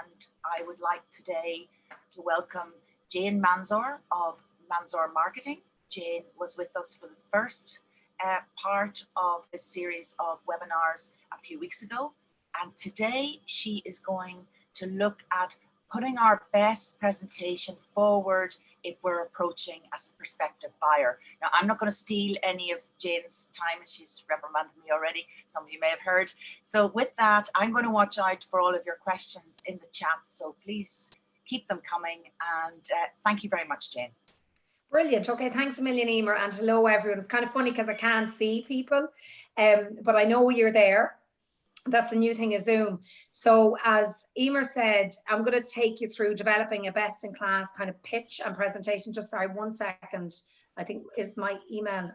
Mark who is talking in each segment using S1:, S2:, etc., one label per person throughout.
S1: And I would like today to welcome Jane Manzor of Manzor Marketing. Jane was with us for the first part of this series of webinars a few weeks ago. And today she is going to look at putting our best presentation forward if we're approaching a prospective buyer. Now, I'm not going to steal any of Jane's time, as she's reprimanded me already. Some of you may have heard. So with that, I'm going to watch out for all of your questions in the chat. So please keep them coming. And thank you very much, Jane.
S2: Brilliant. Okay, thanks a million, Emer, and hello everyone. It's kind of funny because I can't see people, but I know you're there. That's the new thing of Zoom. So as Emer said, I'm going to take you through developing a best-in-class kind of pitch and presentation. Just sorry, 1 second. I think is my email.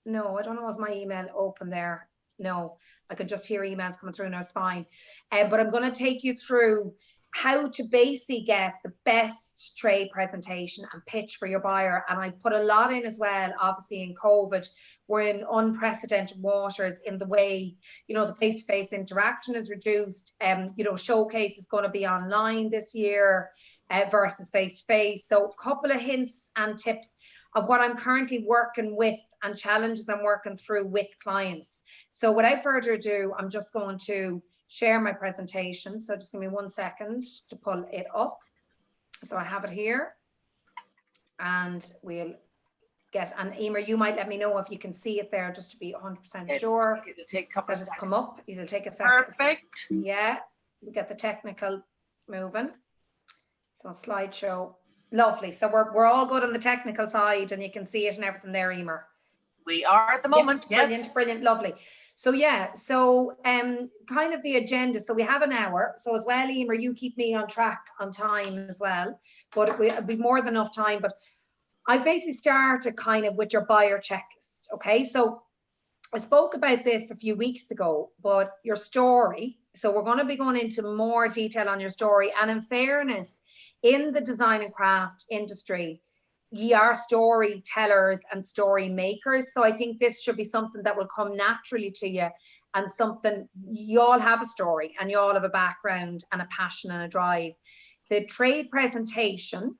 S2: No, I don't know. Is my email open there? No, I could just hear emails coming through. No, it's fine. But I'm going to take you through how to basically get the best trade presentation and pitch for your buyer. And I've put a lot in as well. Obviously in COVID, we're in unprecedented waters in the way, you know, the face-to-face interaction is reduced. You know, showcase is going to be online this year versus face-to-face. So a couple of hints and tips of what I'm currently working with and challenges I'm working through with clients. So without further ado, I'm just going to share my presentation. So just give me 1 second to pull it up. So I have it here and we'll get, and Emer, you might let me know if you can see it there just to be 100% sure.
S1: It'll take a couple of seconds.
S2: Come up, it'll take a second.
S1: Perfect.
S2: Yeah, we get the technical moving. So slideshow, lovely. So we're all good on the technical side and you can see it and everything there, Emer.
S1: We are at the moment,
S2: yeah,
S1: yes.
S2: Brilliant, brilliant, lovely. So yeah, so kind of the agenda. So we have an hour. So as well, Emer, you keep me on track on time as well. But it'll be more than enough time. But I basically started kind of with your buyer checklist. Okay, so I spoke about this a few weeks ago, but your story. So we're going to be going into more detail on your story. And in fairness, in the design and craft industry, ye are storytellers and story makers. So I think this should be something that will come naturally to you and something, you all have a story and you all have a background and a passion and a drive. The trade presentation,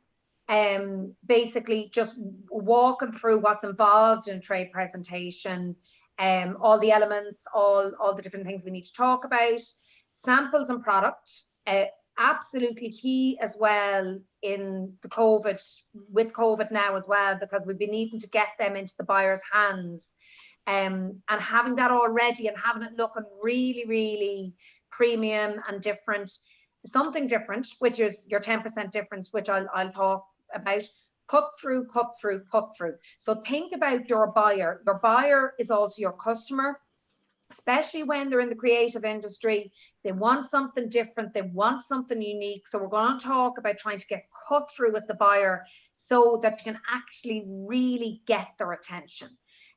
S2: basically just walking through what's involved in trade presentation, all the elements, all the different things we need to talk about, samples and products, absolutely key as well in the COVID, with COVID now as well, because we've been needing to get them into the buyer's hands, and having that all ready and having it looking really, really premium and different, something different, which is your 10% difference, which I'll talk about. Cut through. So think about your buyer. Your buyer is also your customer, especially when they're in the creative industry. They want something different, they want something unique. So we're going to talk about trying to get cut through with the buyer so that you can actually really get their attention.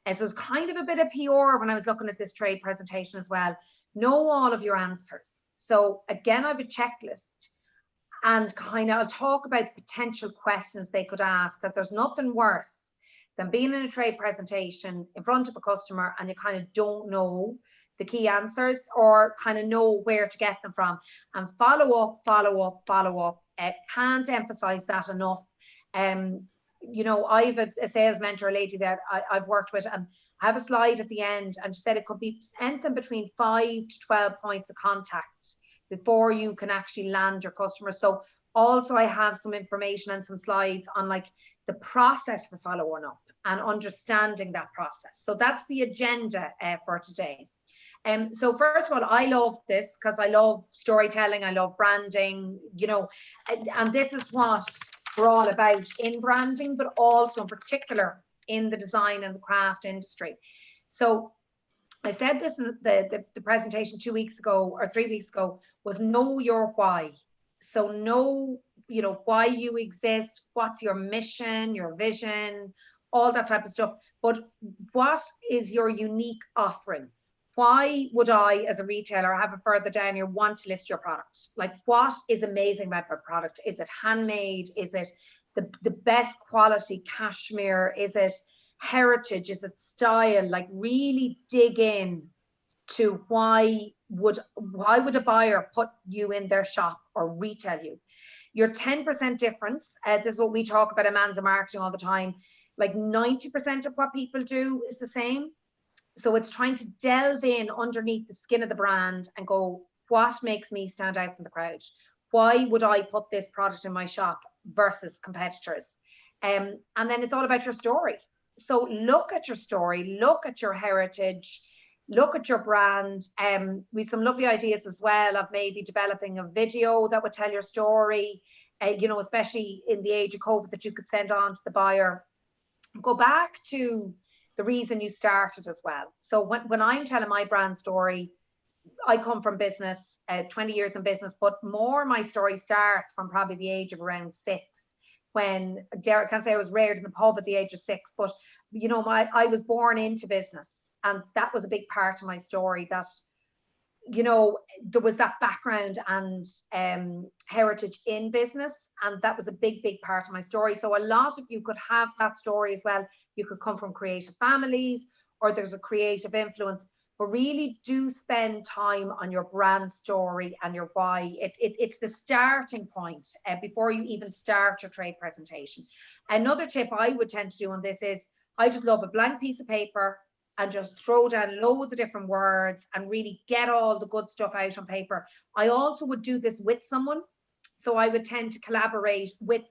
S2: And so it's kind of a bit of PR when I was looking at this trade presentation as well. Know all of your answers. So again, I have a checklist and kind of I'll talk about potential questions they could ask, because there's nothing worse than being in a trade presentation in front of a customer and you kind of don't know the key answers or kind of know where to get them from. And follow up. Can't emphasize that enough. You know, I have a sales mentor, a lady that I've worked with, and I have a slide at the end, and she said it could be anything between 5 to 12 points of contact before you can actually land your customer. So also I have some information and some slides on like the process for following up and understanding that process. So that's the agenda for today. So first of all, I love this because I love storytelling, I love branding, you know, and this is what we're all about in branding, but also in particular in the design and the craft industry. So I said this in the presentation 2 weeks ago or 3 weeks ago, was know your why. So know, you know, why you exist, what's your mission, your vision, all that type of stuff. But what is your unique offering? Why would I, as a retailer, I have it further down here, want to list your product? Like, what is amazing about my product? Is it handmade? Is it the best quality cashmere? Is it heritage? Is it style? Like, really dig in to why would a buyer put you in their shop or retell you. Your 10% difference, this is what we talk about in Manzor marketing all the time, like 90% of what people do is the same. So it's trying to delve in underneath the skin of the brand and go, what makes me stand out from the crowd? Why would I put this product in my shop versus competitors? And then it's all about your story. So look at your story, look at your heritage, look at your brand. We have some lovely ideas as well of maybe developing a video that would tell your story, you know, especially in the age of COVID, that you could send on to the buyer. Go back to the reason you started as well. So when I'm telling my brand story, I come from business, 20 years in business, but more my story starts from probably the age of around 6, when Derek, I can't say I was reared in the pub at the age of 6, but you know, I was born into business, and that was a big part of my story, that, you know, there was that background and heritage in business, and that was a big part of my story. So a lot of you could have that story as well. You could come from creative families, or there's a creative influence, but really do spend time on your brand story and your why. It's the starting point before you even start your trade presentation. Another tip I would tend to do on this is, I just love a blank piece of paper and just throw down loads of different words and really get all the good stuff out on paper. I also would do this with someone. So I would tend to collaborate with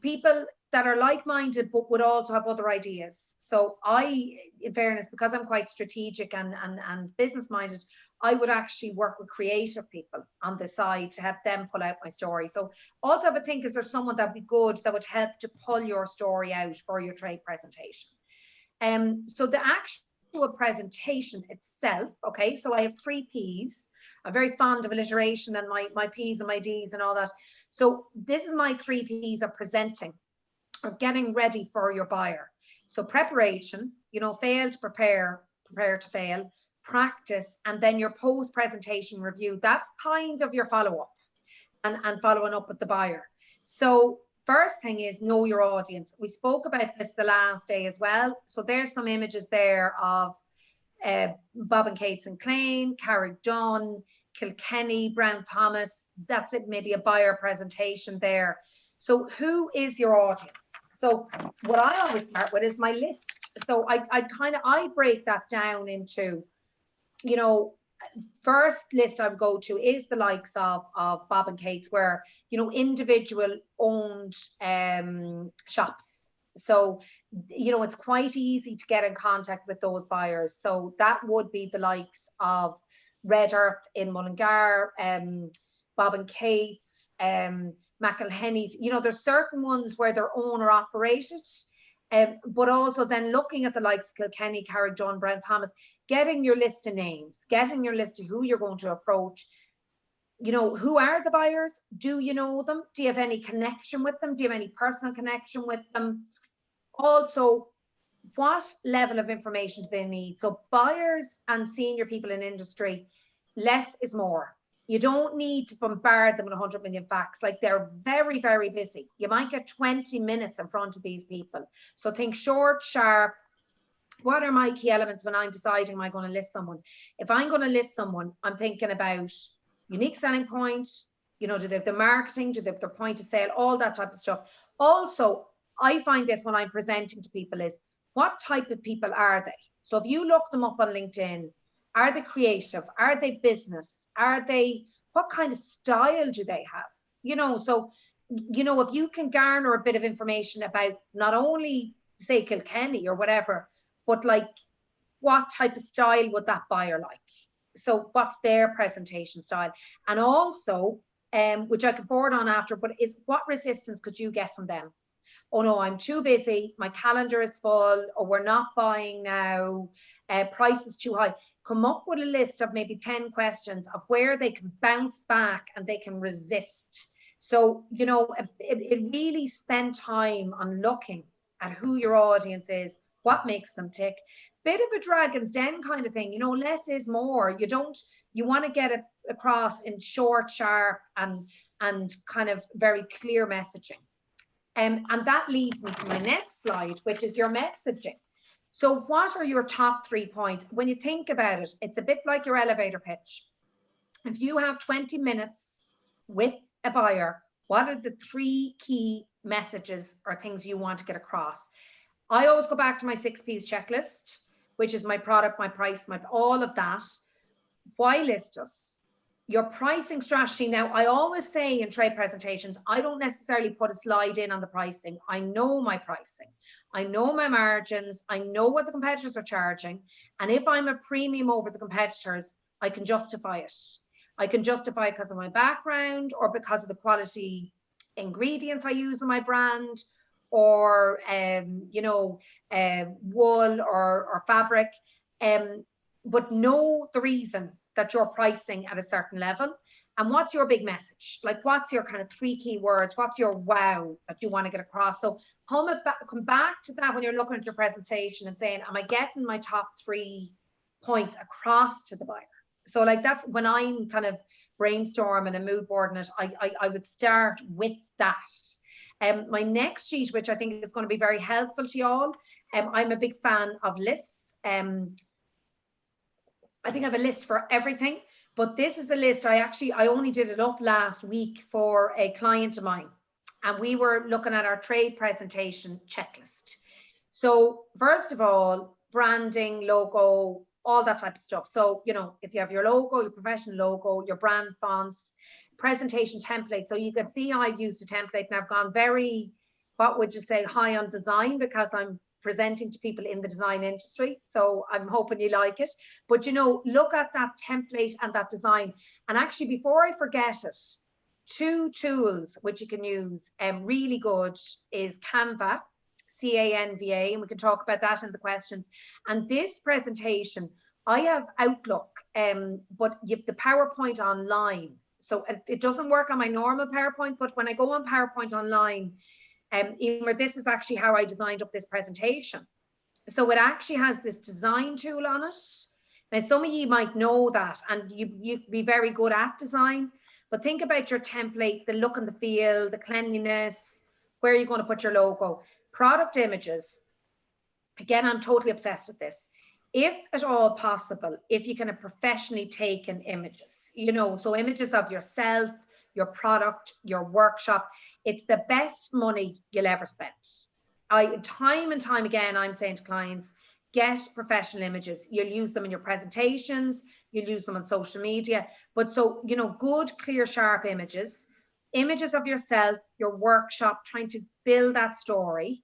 S2: people that are like-minded, but would also have other ideas. So I, in fairness, because I'm quite strategic and business-minded, I would actually work with creative people on the side to help them pull out my story. So also have a think, is there someone that'd be good that would help to pull your story out for your trade presentation? So the actual presentation itself, okay, so I have 3 Ps. I'm very fond of alliteration and my Ps and my Ds and all that. So this is my 3 Ps of presenting or getting ready for your buyer. So preparation, you know, fail to prepare, prepare to fail, practice, and then your post-presentation review. That's kind of your follow-up and following up with the buyer. So first thing is know your audience. We spoke about this the last day as well. So there's some images there of Bob and Kate St. Clair, Carrick-Dunn, Kilkenny, Brown Thomas. That's it, maybe a buyer presentation there. So who is your audience? So what I always start with is my list. So I break that down into, you know, first list I would go to is the likes of Bob and Kate's, where, you know, individual owned shops. So, you know, it's quite easy to get in contact with those buyers. So that would be the likes of Red Earth in Mullingar, Bob and Kate's, McElhenny's. You know, there's certain ones where they're owner operated, but also then looking at the likes of Kilkenny, Carrick-Dunn, Brown Thomas, getting your list of names, getting your list of who you're going to approach. You know, who are the buyers? Do you know them? Do you have any connection with them? Do you have any personal connection with them? Also, what level of information do they need? So buyers and senior people in industry, less is more. You don't need to bombard them with 100 million facts. Like, they're very, very busy. You might get 20 minutes in front of these people. So think short, sharp. What are my key elements when I'm deciding, am I going to list someone? If I'm going to list someone, I'm thinking about unique selling point, you know, do they have the marketing, do they have their point of sale, all that type of stuff. Also, I find this when I'm presenting to people is, what type of people are they? So if you look them up on LinkedIn, are they creative? Are they business? Are they, what kind of style do they have? You know, so, you know, if you can garner a bit of information about not only, say, Kilkenny or whatever, but like, what type of style would that buyer like? So what's their presentation style? And also, which I can forward on after, but is what resistance could you get from them? Oh no, I'm too busy, my calendar is full, or we're not buying now, price is too high. Come up with a list of maybe 10 questions of where they can bounce back and they can resist. So, you know, it really spend time on looking at who your audience is, what makes them tick. Bit of a Dragon's Den kind of thing, you know, less is more. You want to get it across in short, sharp, and kind of very clear messaging. And that leads me to my next slide, which is your messaging. So what are your top 3 points? When you think about it, it's a bit like your elevator pitch. If you have 20 minutes with a buyer, what are the 3 key messages or things you want to get across? I always go back to my 6 P's checklist, which is my product, my price, all of that. Why list us? Your pricing strategy. Now, I always say in trade presentations, I don't necessarily put a slide in on the pricing. I know my pricing. I know my margins. I know what the competitors are charging. And if I'm a premium over the competitors, I can justify it. I can justify it because of my background or because of the quality ingredients I use in my brand, or wool or fabric, but know the reason that you're pricing at a certain level. And what's your big message? Like, what's your kind of 3 key words? What's your wow that you want to get across? So come back to that when you're looking at your presentation and saying, am I getting my top 3 points across to the buyer? So like, that's when I'm kind of brainstorming and mood boarding it, I would start with that. My next sheet, which I think is going to be very helpful to you all, I'm a big fan of lists. I think I have a list for everything, but this is a list I only did it up last week for a client of mine, and we were looking at our trade presentation checklist. So first of all, branding, logo, all that type of stuff. So, you know, if you have your logo, your professional logo, your brand fonts, presentation template. So you can see I've used a template and I've gone very, what would you say, high on design, because I'm presenting to people in the design industry. So I'm hoping you like it. But, you know, look at that template and that design. And actually, before I forget it, 2 tools which you can use really good is Canva, C-A-N-V-A, and we can talk about that in the questions. And this presentation, I have Outlook, but you have the PowerPoint online. So it doesn't work on my normal PowerPoint, but when I go on PowerPoint online, this is actually how I designed up this presentation. So it actually has this design tool on it. Now, some of you might know that, and you'd be very good at design, but think about your template, the look and the feel, the cleanliness, where you're going to put your logo. Product images. Again, I'm totally obsessed with this. If at all possible, if you can have professionally taken images, you know, so images of yourself, your product, your workshop, it's the best money you'll ever spend. Time and time again, I'm saying to clients, get professional images. You'll use them in your presentations, you'll use them on social media, but so, you know, good, clear, sharp images of yourself, your workshop, trying to build that story.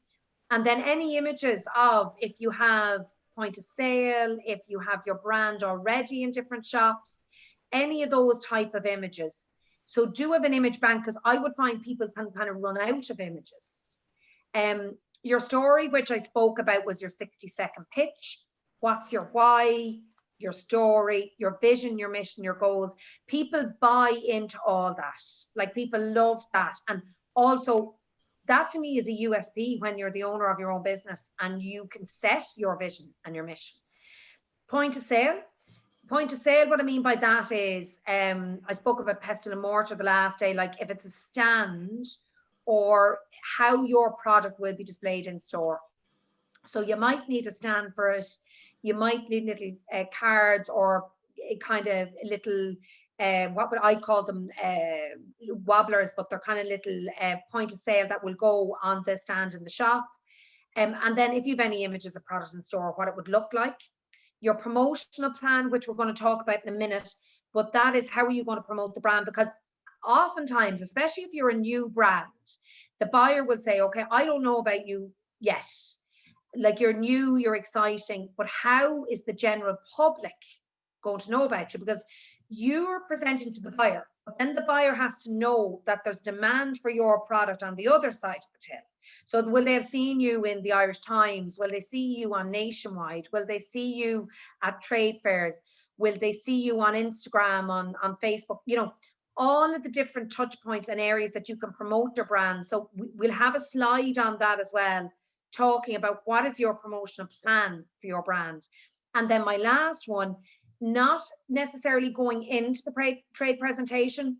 S2: And then any images of, if you have point of sale, if you have your brand already in different shops, any of those type of images. So do have an image bank, because I would find people can kind of run out of images. Your story, which I spoke about, was your 60-second pitch. What's your why, your story, your vision, your mission, your goals. People buy into all that. Like, people love that. And also, that to me is a USP when you're the owner of your own business and you can set your vision and your mission. Point of sale. Point of sale, what I mean by that is, I spoke about pestle and mortar the last day, like if it's a stand or how your product will be displayed in store. So you might need a stand for it. You might need little cards or a kind of little, what would I call them, wobblers, but they're kind of little point of sale that will go on the stand in the shop. And then if you have any images of product in store, what it would look like. Your promotional plan, which we're going to talk about in a minute, but that is how are you going to promote the brand? Because oftentimes, especially if you're a new brand, the buyer will say, okay, I don't know about you yet. Like, you're new, you're exciting, but how is the general public going to know about you? Because you're presenting to the buyer, but then the buyer has to know that there's demand for your product on the other side of the till. So will they have seen you in the Irish Times? Will they see you on Nationwide? Will they see you at trade fairs? Will they see you on Instagram, on Facebook? You know, all of the different touch points and areas that you can promote your brand. So we'll have a slide on that as well, talking about what is your promotional plan for your brand. And then my last one, not necessarily going into the trade presentation.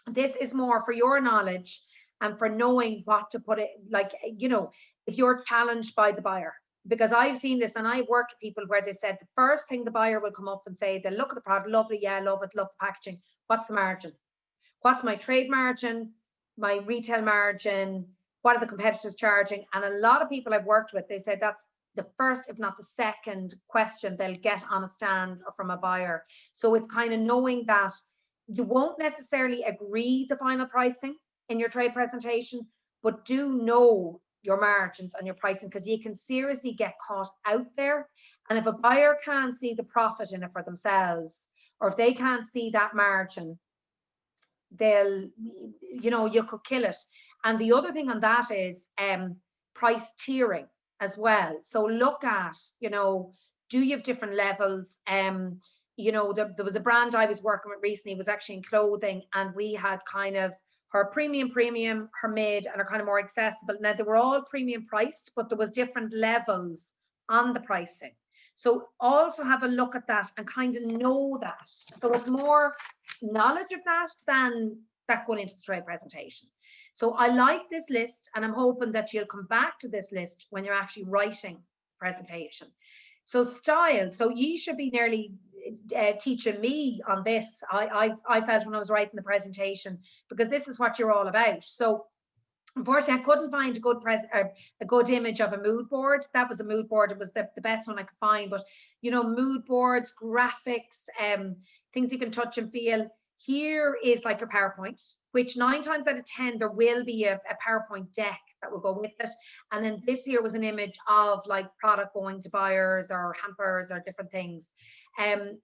S2: This is more for your knowledge and for knowing what to put it, like, you know, if you're challenged by the buyer, because I've seen this and I've worked with people where they said the first thing the buyer will come up and say, they'll look at the product, lovely, yeah, love it, love the packaging. What's the margin? What's my trade margin, my retail margin? What are the competitors charging? And a lot of people I've worked with, they said that's the first, if not the second question they'll get on a stand or from a buyer. So it's kind of knowing that you won't necessarily agree the final pricing in your trade presentation, but do know your margins and your pricing, because you can seriously get caught out there. And if a buyer can't see the profit in it for themselves, or if they can't see that margin, they'll, you could kill it. And the other thing on that is price tiering as well. So look at, do you have different levels? There was a brand I was working with recently, was actually in clothing, and we had kind of her premium, her mid, and her kind of more accessible. Now they were all premium priced, but there was different levels on the pricing. So also have a look at that and kind of know that. So it's more knowledge of that than that going into the trade presentation. So I like this list, and I'm hoping that you'll come back to this list when you're actually writing the presentation. So style, so you should be nearly teaching me on this. I felt when I was writing the presentation, because this is what you're all about. So unfortunately, I couldn't find a good image of a mood board. That was a mood board. It was the best one I could find. But mood boards, graphics, things you can touch and feel. Here is like your PowerPoint, which 9 times out of 10 there will be a PowerPoint deck that will go with it. And then this here was an image of like product going to buyers or hampers or different things.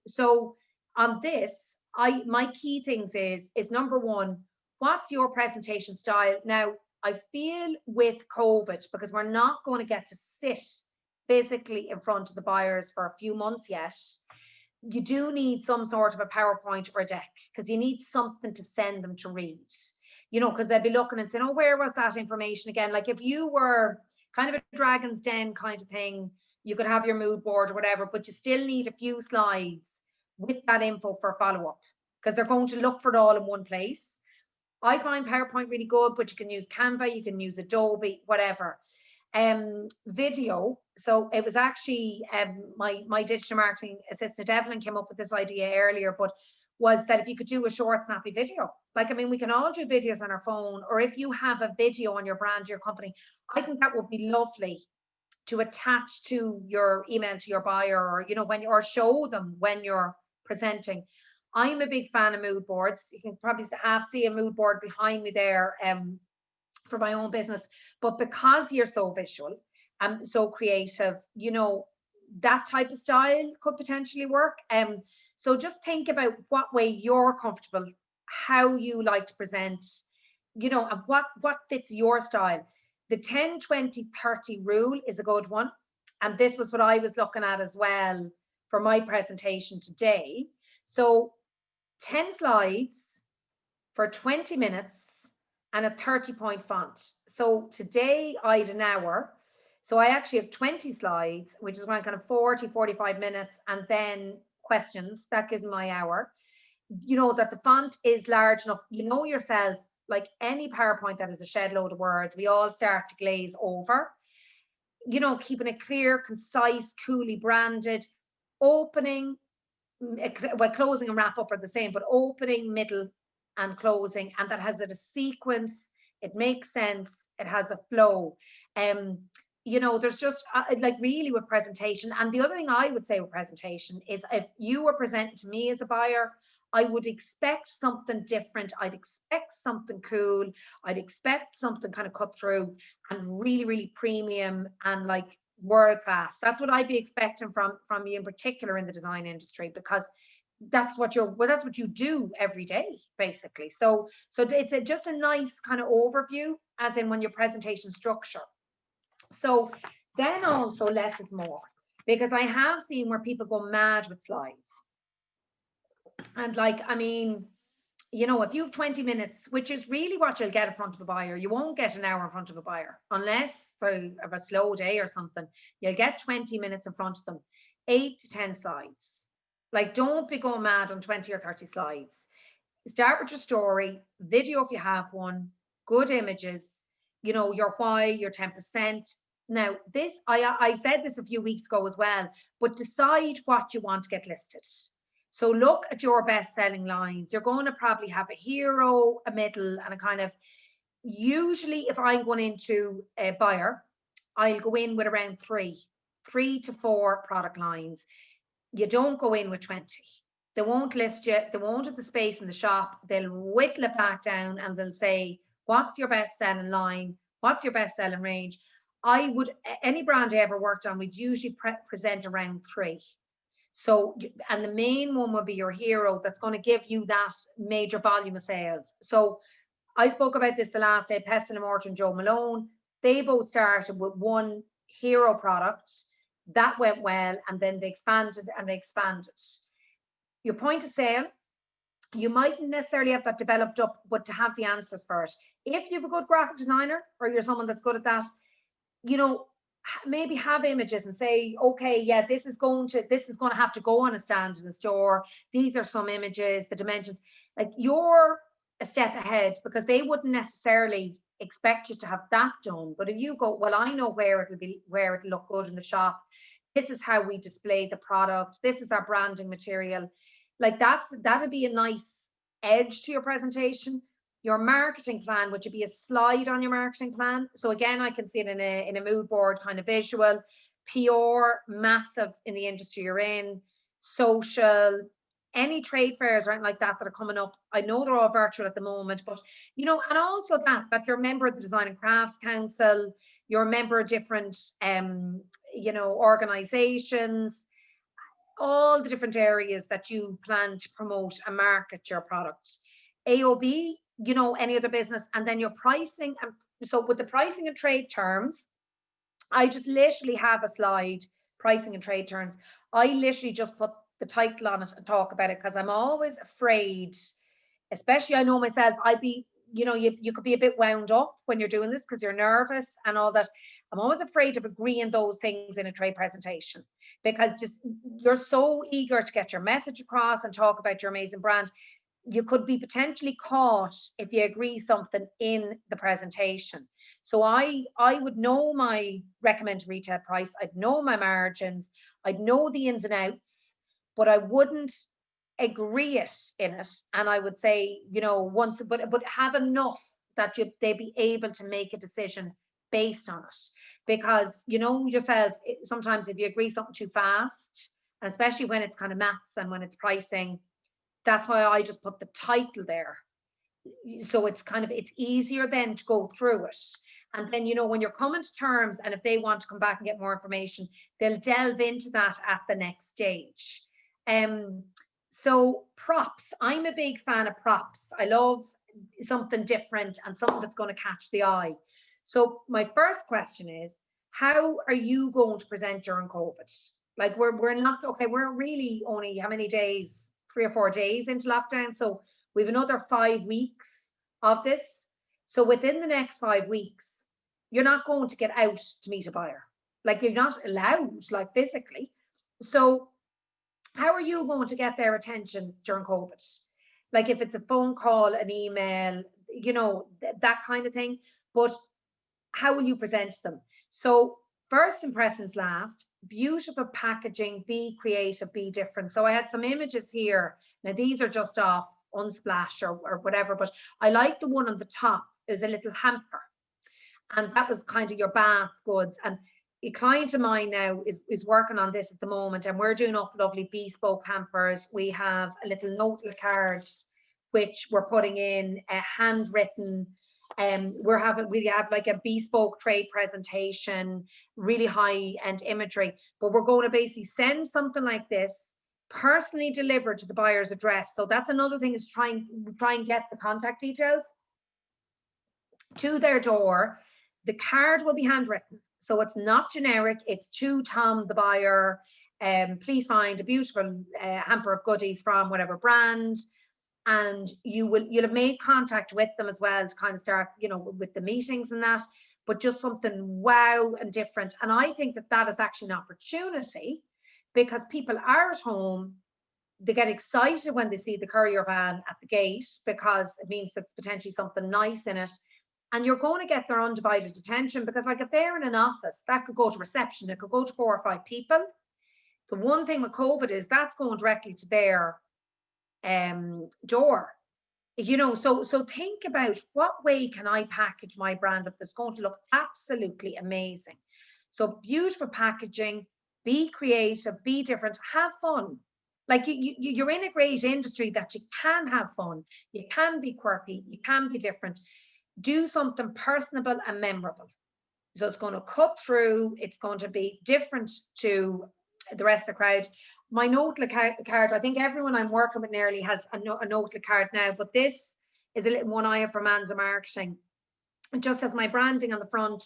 S2: So on this, my key things is number one, what's your presentation style? Now, I feel with COVID, because we're not going to get to sit physically in front of the buyers for a few months yet, you do need some sort of a PowerPoint or a deck, because you need something to send them to read, because they'll be looking and saying, oh, where was that information again? Like if you were kind of a Dragon's Den kind of thing, you could have your mood board or whatever, but you still need a few slides with that info for follow-up, because they're going to look for it all in one place. I find PowerPoint really good, but you can use Canva, you can use Adobe, whatever. Video. So it was actually my digital marketing assistant, Evelyn, came up with this idea earlier, but was that if you could do a short, snappy video. Like, I mean, we can all do videos on our phone, or if you have a video on your brand, your company, I think that would be lovely to attach to your email to your buyer, or, or show them when you're presenting. I'm a big fan of mood boards. You can probably see a mood board behind me there for my own business. But because you're so visual and so creative, that type of style could potentially work. So just think about what way you're comfortable, how you like to present, and what fits your style. The 10, 20, 30 rule is a good one. And this was what I was looking at as well for my presentation today. So 10 slides for 20 minutes and a 30-point font. So today I had an hour. So I actually have 20 slides, which is around kind of 40, 45 minutes, and then questions. That gives me my hour. That the font is large enough. Yourself, like any PowerPoint that is a shed load of words, we all start to glaze over. Keeping it clear, concise, coolly branded, opening, well, closing and wrap up are the same, but opening, middle, and closing, and that has a sequence. It makes sense. It has a flow. There's just like really with presentation. And the other thing I would say with presentation is, if you were presenting to me as a buyer, I would expect something different. I'd expect something cool. I'd expect something kind of cut through and really, really premium and like world class. That's what I'd be expecting from you, in particular in the design industry, because that's what you do every day, basically. So it's just a nice kind of overview, as in when your presentation structure. So then also less is more, because I have seen where people go mad with slides. And like, I mean, if you have 20 minutes, which is really what you'll get in front of a buyer, you won't get an hour in front of a buyer unless they have a slow day or something. You'll get 20 minutes in front of them, 8 to 10 slides. Like, don't be going mad on 20 or 30 slides. Start with your story, video if you have one, good images, your why, your 10%, Now, this, I said this a few weeks ago as well, but decide what you want to get listed. So look at your best-selling lines. You're going to probably have a hero, a middle, and a kind of, usually if I'm going into a buyer, I'll go in with around three to four product lines. You don't go in with 20. They won't list you. They won't have the space in the shop. They'll whittle it back down and they'll say, what's your best-selling line? What's your best-selling range? I would, any brand I ever worked on, we'd usually present around three. So, and the main one would be your hero that's going to give you that major volume of sales. So I spoke about this the last day, Peston and Morton and Joe Malone. They both started with one hero product that went well, and then they expanded and they expanded. Your point of sale, you mightn't necessarily have that developed up, but to have the answers for it. If you have a good graphic designer or you're someone that's good at that, you know, maybe have images and say, okay, yeah, this is going to have to go on a stand in the store. These are some images, the dimensions. Like, you're a step ahead, because they wouldn't necessarily expect you to have that done. But if you go, well, I know where it'll look good in the shop. This is how we display the product. This is our branding material. Like, that'd be a nice edge to your presentation. Your marketing plan, would you be a slide on your marketing plan? So again, I can see it in a mood board kind of visual. PR, massive in the industry you're in. Social, any trade fairs or anything like that are coming up. I know they're all virtual at the moment, but you know, and also that you're a member of the Design and Crafts Council, you're a member of different you know, organizations, all the different areas that you plan to promote and market your products. AOB, you know, any other business, and then your pricing. And so with the pricing and trade terms, I just literally have a slide, pricing and trade terms. I literally just put the title on it and talk about it, because I'm always afraid, especially, I know myself, I'd be, you know, you could be a bit wound up when you're doing this because you're nervous and all that. I'm always afraid of agreeing those things in a trade presentation, because just, you're so eager to get your message across and talk about your amazing brand. You could be potentially caught if you agree something in the presentation. So I would know my recommended retail price, I'd know my margins, I'd know the ins and outs, but I wouldn't agree it in it. And I would say, you know, once, but have enough that they'd be able to make a decision based on it. Because, you know yourself, sometimes if you agree something too fast, and especially when it's kind of maths and when it's pricing, that's why I just put the title there. So it's kind of, it's easier then to go through it. And then, you know, when you're coming to terms, and if they want to come back and get more information, they'll delve into that at the next stage. So props, I'm a big fan of props. I love something different and something that's going to catch the eye. So my first question is, how are you going to present during COVID? Like, we're not, okay, we're really only how many days? 3 or 4 days into lockdown. So we have another 5 weeks of this. So within the next 5 weeks, you're not going to get out to meet a buyer. Like, you're not allowed, like, physically. So how are you going to get their attention during COVID? Like, if it's a phone call, an email, you know, that kind of thing. But how will you present them? So first impressions last, beautiful packaging, be creative, be different. So I had some images here. Now these are just off Unsplash or whatever, but I like the one on the top. Is a little hamper, and that was kind of your bath goods. And a client of mine now is working on this at the moment, and we're doing up lovely bespoke hampers. We have a little note card, which we're putting in a handwritten. We have like a bespoke trade presentation, really high end imagery, but we're going to basically send something like this personally delivered to the buyer's address. So that's another thing, is try and get the contact details to their door. The card will be handwritten, so it's not generic. It's to Tom the buyer. Please find a beautiful hamper of goodies from whatever brand. And you'll have made contact with them as well to kind of start, you know, with the meetings and that, but just something wow and different. And I think that is actually an opportunity, because people are at home, they get excited when they see the courier van at the gate, because it means there's potentially something nice in it. and you're going to get their undivided attention, because like if they're in an office, that could go to reception, it could go to 4 or 5 people. The one thing with COVID is that's going directly to their door. You know, so think about what way can I package my brand up that's going to look absolutely amazing. So beautiful packaging, be creative, be different, have fun. Like you're in a great industry that you can have fun, you can be quirky, you can be different. Do something personable and memorable. So it's going to cut through, it's going to be different to the rest of the crowd. My Notebook card, I think everyone I'm working with nearly has a Notebook card now, but this is a little one I have for Manzor Marketing. It just has my branding on the front.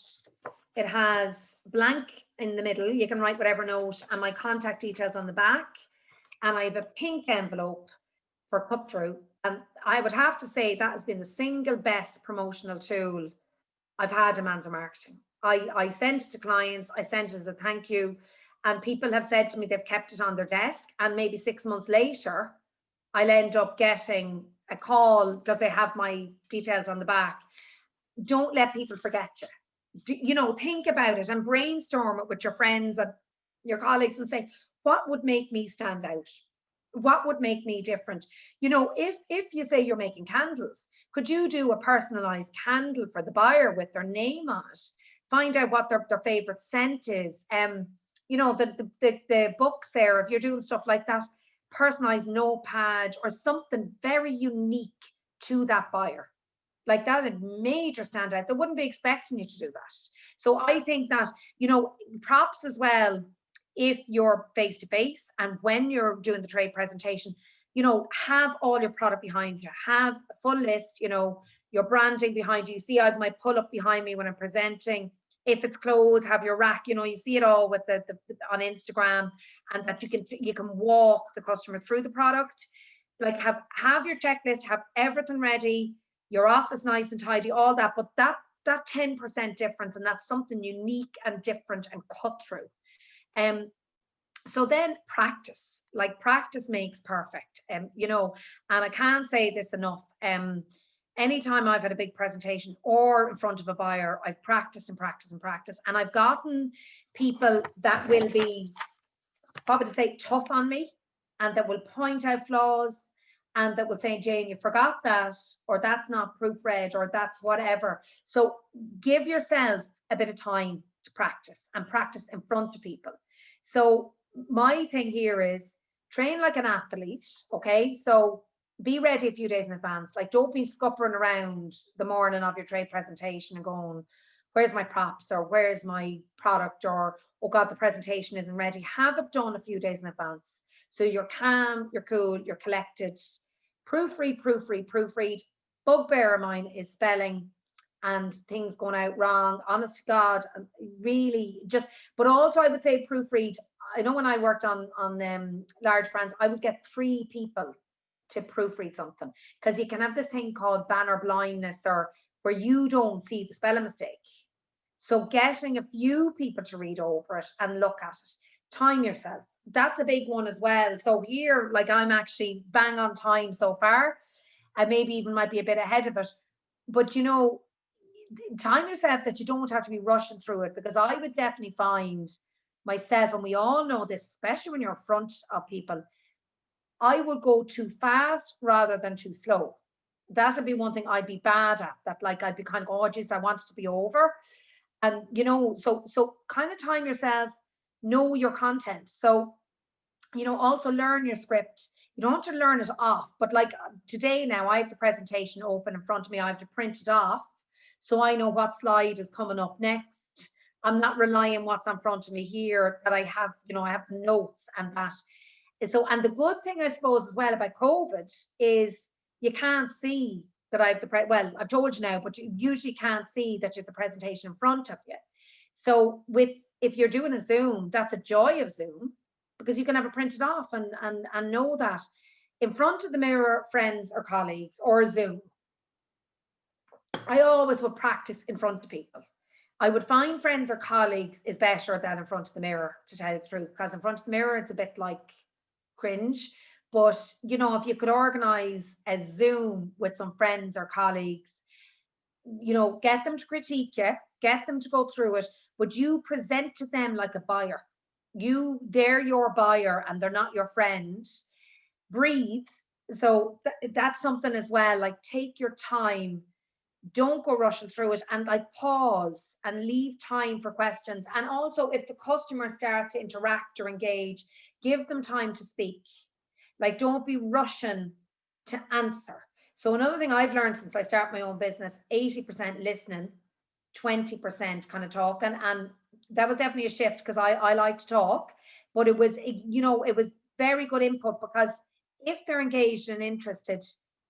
S2: It has blank in the middle. You can write whatever note, and my contact details on the back. And I have a pink envelope for cut through. And I would have to say that has been the single best promotional tool I've had in Manzor Marketing. I sent it to clients, I sent it as a thank you, and people have said to me they've kept it on their desk, and maybe 6 months later, I'll end up getting a call because they have my details on the back. Don't let people forget you. You know, think about it and brainstorm it with your friends and your colleagues and say, what would make me stand out? What would make me different? You know, if you say you're making candles, could you do a personalized candle for the buyer with their name on it? Find out what their favorite scent is. You know, the books there, if you're doing stuff like that, personalized notepad or something very unique to that buyer. Like that, a major standout. They wouldn't be expecting you to do that. So I think that, you know, props as well, if you're face to face and when you're doing the trade presentation, you know, have all your product behind you, have a full list, you know, your branding behind you. You see, I have my pull up behind me when I'm presenting. If it's clothes, have your rack, you know, you see it all with the on Instagram, and that you can walk the customer through the product. Like have your checklist, have everything ready, your office nice and tidy, all that, but that 10% difference, and that's something unique and different and cut through. So then practice, like practice makes perfect. You know, and I can't say this enough. Anytime I've had a big presentation or in front of a buyer, I've practiced and practiced and practiced, and I've gotten people that will be, probably to say, tough on me, and that will point out flaws, and that will say, Jane, you forgot that, or that's not proofread, or that's whatever. So give yourself a bit of time to practice, and practice in front of people. So my thing here is train like an athlete, okay? So be ready a few days in advance. Like, don't be scuppering around the morning of your trade presentation and going, where's my props, or where's my product, or, oh God, the presentation isn't ready. Have it done a few days in advance. So you're calm, you're cool, you're collected. Proofread. Bugbear of mine is spelling and things going out wrong. Honest to God, really just, but also I would say proofread. I know when I worked on large brands, I would get 3 people to proofread something, because you can have this thing called banner blindness, or where you don't see the spelling mistake. So getting a few people to read over it and look at it. Time yourself. That's a big one as well. So here, like, I'm actually bang on time so far. I maybe even might be a bit ahead of it. But, you know, time yourself, that you don't have to be rushing through it, because I would definitely find myself, and we all know this, especially when you're in front of people, I would go too fast rather than too slow. That would be one thing I'd be bad at, that like I'd be kind of, oh geez, I want it to be over. And, you know, so kind of time yourself, know your content. So, you know, also learn your script. You don't have to learn it off, but like today now, I have the presentation open in front of me. I have to print it off, so I know what slide is coming up next. I'm not relying on what's in front of me here, that I have, you know, I have the notes and that. So, and the good thing, I suppose, as well about COVID is you can't see that I have the, well, I've told you now, but you usually can't see that you have the presentation in front of you. So if you're doing a Zoom, that's a joy of Zoom, because you can have it printed off and know that in front of the mirror, friends or colleagues, or Zoom. I always would practice in front of people. I would find friends or colleagues is better than in front of the mirror, to tell you the truth, because in front of the mirror, it's a bit like cringe. But, you know, if you could organize a Zoom with some friends or colleagues, you know, get them to critique you, get them to go through it, but you present to them like a buyer. They're your buyer and they're not your friend. Breathe. So that's something as well, like take your time, don't go rushing through it, and like pause and leave time for questions. And also if the customer starts to interact or engage, give them time to speak. Like don't be rushing to answer. So another thing I've learned since I started my own business, 80% listening, 20% kind of talking. And that was definitely a shift because I like to talk, but it was, you know, it was very good input, because if they're engaged and interested,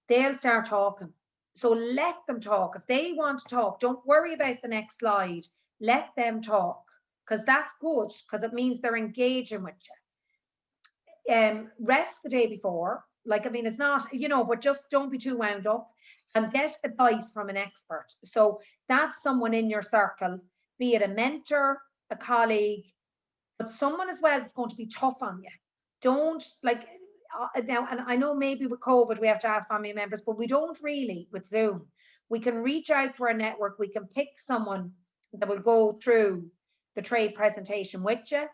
S2: they'll start talking. So let them talk. If they want to talk, don't worry about the next slide. Let them talk, because that's good, because it means they're engaging with you. Rest the day before. Like, I mean, it's not, you know, but just don't be too wound up, and get advice from an expert. So that's someone in your circle, be it a mentor, a colleague, but someone as well that's going to be tough on you. Don't like, now, and I know maybe with COVID we have to ask family members, but we don't really with Zoom. We can reach out to our network, we can pick someone that will go through the trade presentation with you,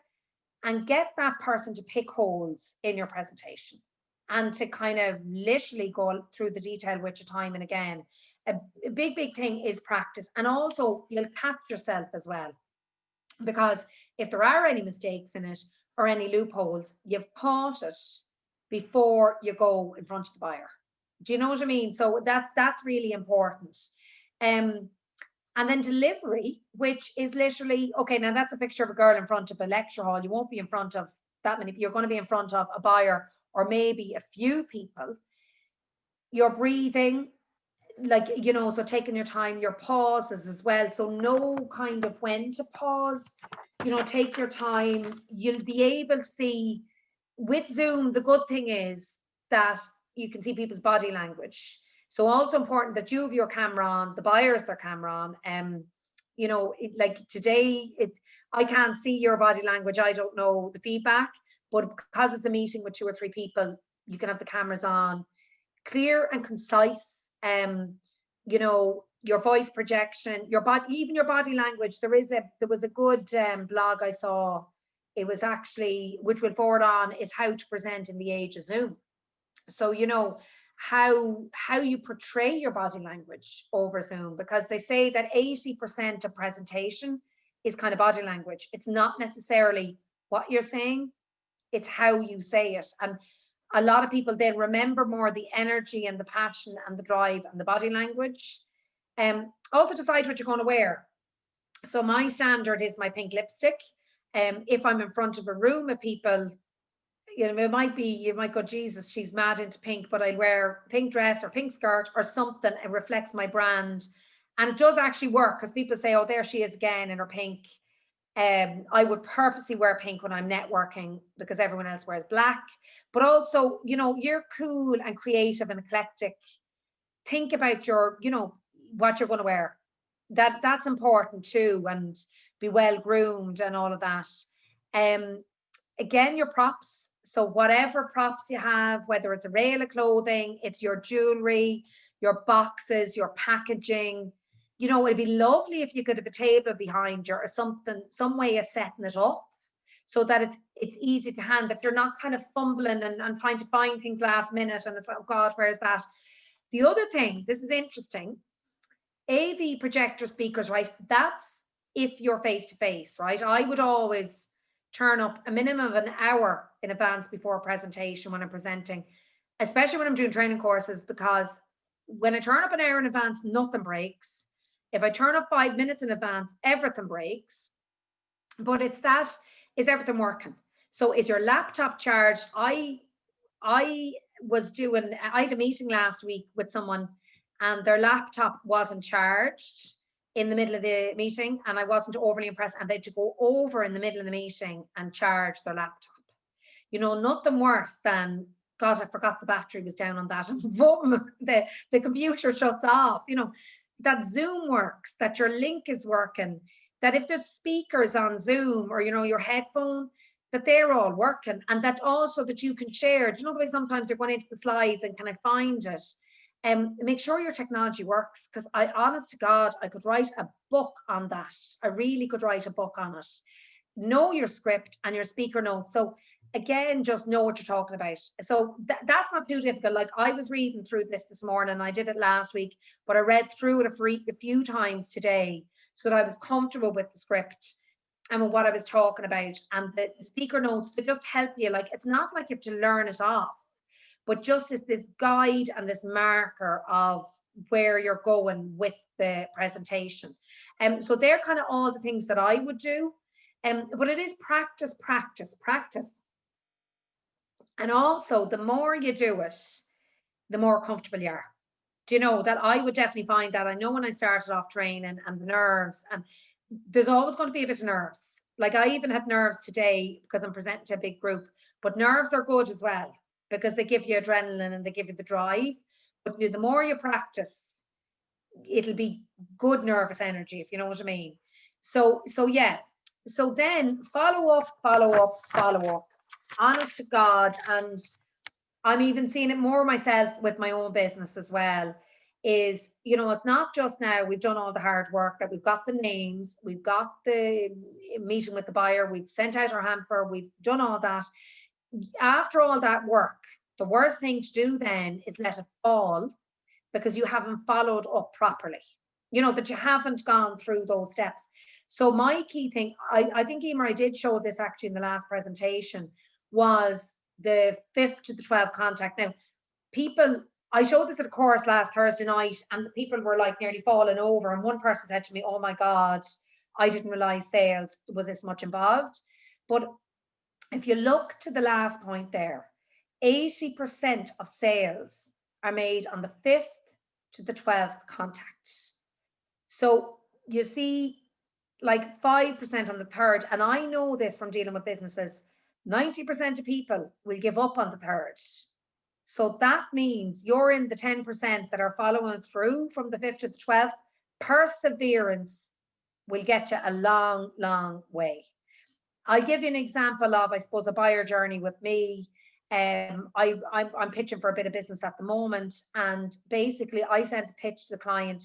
S2: and get that person to pick holes in your presentation and to kind of literally go through the detail with you time and again. A big thing is practice, and also you'll catch yourself as well, because if there are any mistakes in it or any loopholes, you've caught it before you go in front of the buyer. Do you know what I mean? So that's really important. And then delivery, which is literally, okay, now that's a picture of a girl in front of a lecture hall. You won't be in front of that many, you're going to be in front of a buyer or maybe a few people. You're breathing, like, you know, so taking your time, your pauses as well. So know kind of when to pause, you know, take your time. You'll be able to see with Zoom, the good thing is that you can see people's body language. So also important that you have your camera on, the buyer has their camera on. You know, like today, I can't see your body language. I don't know the feedback, but because it's a meeting with 2 or 3 people, you can have the cameras on. Clear and concise. You know, your voice projection, your body, even your body language. There was a good blog I saw. It was actually, which we'll forward on, is how to present in the age of Zoom. So, you know, how you portray your body language over Zoom, because they say that 80% of presentation is kind of body language. It's not necessarily what you're saying, it's how you say it. And a lot of people then remember more the energy and the passion and the drive and the body language. Also decide what you're going to wear. So my standard is my pink lipstick. If I'm in front of a room of people, you know, it might be, you might go, Jesus, she's mad into pink, but I'd wear pink dress or pink skirt or something. It reflects my brand. And it does actually work, because people say, oh, there she is again in her pink. I would purposely wear pink when I'm networking, because everyone else wears black. But also, you know, you're cool and creative and eclectic. Think about your, you know, what you're going to wear. That's important too, and be well groomed and all of that. Again, your props. So whatever props you have, whether it's a rail of clothing, it's your jewelry, your boxes, your packaging. You know, it'd be lovely if you could have a table behind you or something, some way of setting it up so that it's easy to hand, that you're not kind of fumbling and trying to find things last minute and it's like, oh God, where's that? The other thing, this is interesting, AV projector speakers, right? That's if you're face to face, right? I would always turn up a minimum of an hour in advance before a presentation when I'm presenting, especially when I'm doing training courses, because when I turn up an hour in advance, nothing breaks. If I turn up 5 minutes in advance, everything breaks. But it's that, is everything working? So is your laptop charged? I had a meeting last week with someone and their laptop wasn't charged in the middle of the meeting, and I wasn't overly impressed, and they had to go over in the middle of the meeting and charge their laptop. You know, nothing worse than, God, I forgot the battery was down on that, and boom, the computer shuts off. You know, that Zoom works, that your link is working, that if there's speakers on Zoom or, you know, your headphone, that they're all working, and that also that you can share. Do you know the way sometimes you're going into the slides and can I find it? Make sure your technology works, because honest to God, I could write a book on that. I really could write a book on it. Know your script and your speaker notes. So again, just know what you're talking about. So that's not too difficult. Like, I was reading through this morning. I did it last week, but I read through it a few times today so that I was comfortable with the script and with what I was talking about. And the speaker notes, they just help you. Like, it's not like you have to learn it off, but just as this guide and this marker of where you're going with the presentation. So they're kind of all the things that I would do. But it is practice, practice, practice. And also, the more you do it, the more comfortable you are. Do you know that? I would definitely find that. I know when I started off training, and the nerves, and there's always going to be a bit of nerves. Like, I even had nerves today because I'm presenting to a big group, but nerves are good as well, because they give you adrenaline and they give you the drive. But the more you practice, it'll be good nervous energy, if you know what I mean. So yeah. So then follow up, honest to God. And I'm even seeing it more myself with my own business as well, is, it's not just now we've done all the hard work, that we've got the names, we've got the meeting with the buyer, we've sent out our hamper, we've done all that. After all that work, the worst thing to do then is let it fall, because you haven't followed up properly, that you haven't gone through those steps. So my key thing, I think, Emer, I did show this actually in the last presentation, was the 5th to the 12th contact. Now, people, I showed this at a course last Thursday night, and the people were like nearly falling over. And one person said to me, "Oh my God, I didn't realize sales was this much involved." But if you look to the last point there, 80% of sales are made on the 5th to the 12th contact. So you see, like 5% on the 3rd. And I know this from dealing with businesses, 90% of people will give up on the 3rd. So that means you're in the 10% that are following through from the 5th to the 12th. Perseverance will get you a long, long way. I'll give you an example of, I suppose, a buyer journey with me. I'm pitching for a bit of business at the moment, and basically I sent the pitch to the client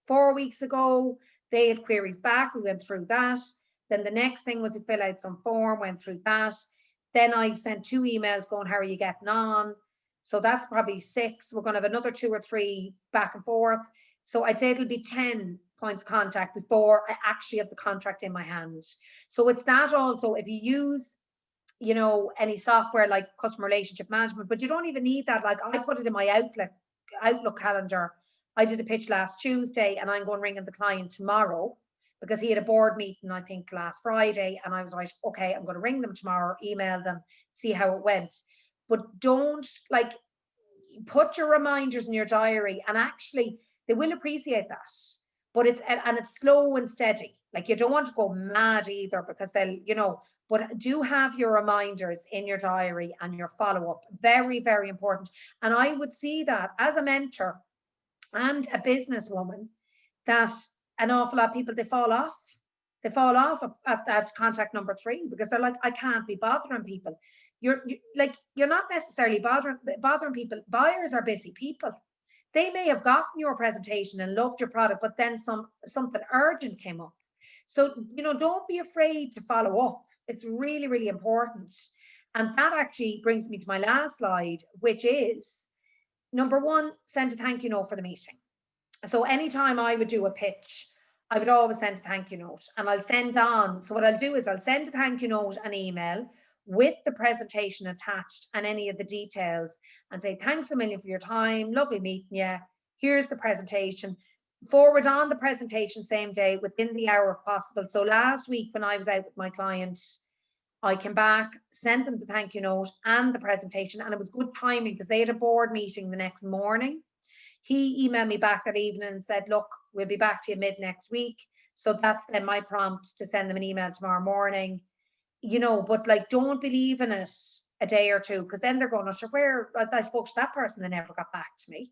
S2: 4 weeks ago. They had queries back, we went through that. Then the next thing was to fill out some form, went through that. Then I've sent 2 emails going, "How are you getting on?" So that's probably 6. We're going to have another 2 or 3 back and forth. So I'd say it'll be 10 points contact before I actually have the contract in my hand. So it's that also, if you use, any software like customer relationship management, but you don't even need that. Like, I put it in my Outlook calendar. I did a pitch last Tuesday, and I'm going ringing the client tomorrow, because he had a board meeting, I think, last Friday. And I was like, okay, I'm going to ring them tomorrow, email them, see how it went. But don't, like, put your reminders in your diary, and actually they will appreciate that. But it's slow and steady. Like, you don't want to go mad either, because they'll, but do have your reminders in your diary and your follow-up. Very, very important. And I would see that as a mentor and a businesswoman, that an awful lot of people, they fall off at that contact number 3, because they're like, I can't be bothering people. You're not necessarily bothering people. Buyers are busy people. They may have gotten your presentation and loved your product, but then something urgent came up. So, don't be afraid to follow up. It's really, really important. And that actually brings me to my last slide, which is, number 1, send a thank you note for the meeting. So anytime I would do a pitch, I would always send a thank you note, and I'll send on. So what I'll do is I'll send a thank you note, an email with the presentation attached and any of the details, and say, "Thanks a million for your time. Lovely meeting you. Here's the presentation." Forward on the presentation same day, within the hour if possible. So last week when I was out with my client, I came back, sent them the thank you note and the presentation, and it was good timing because they had a board meeting the next morning. He emailed me back that evening and said, "Look, we'll be back to you mid next week." So that's then my prompt to send them an email tomorrow morning. But like, don't be leaving it a day or 2, because then they're going, "Oh, sure, where I spoke to that person, they never got back to me."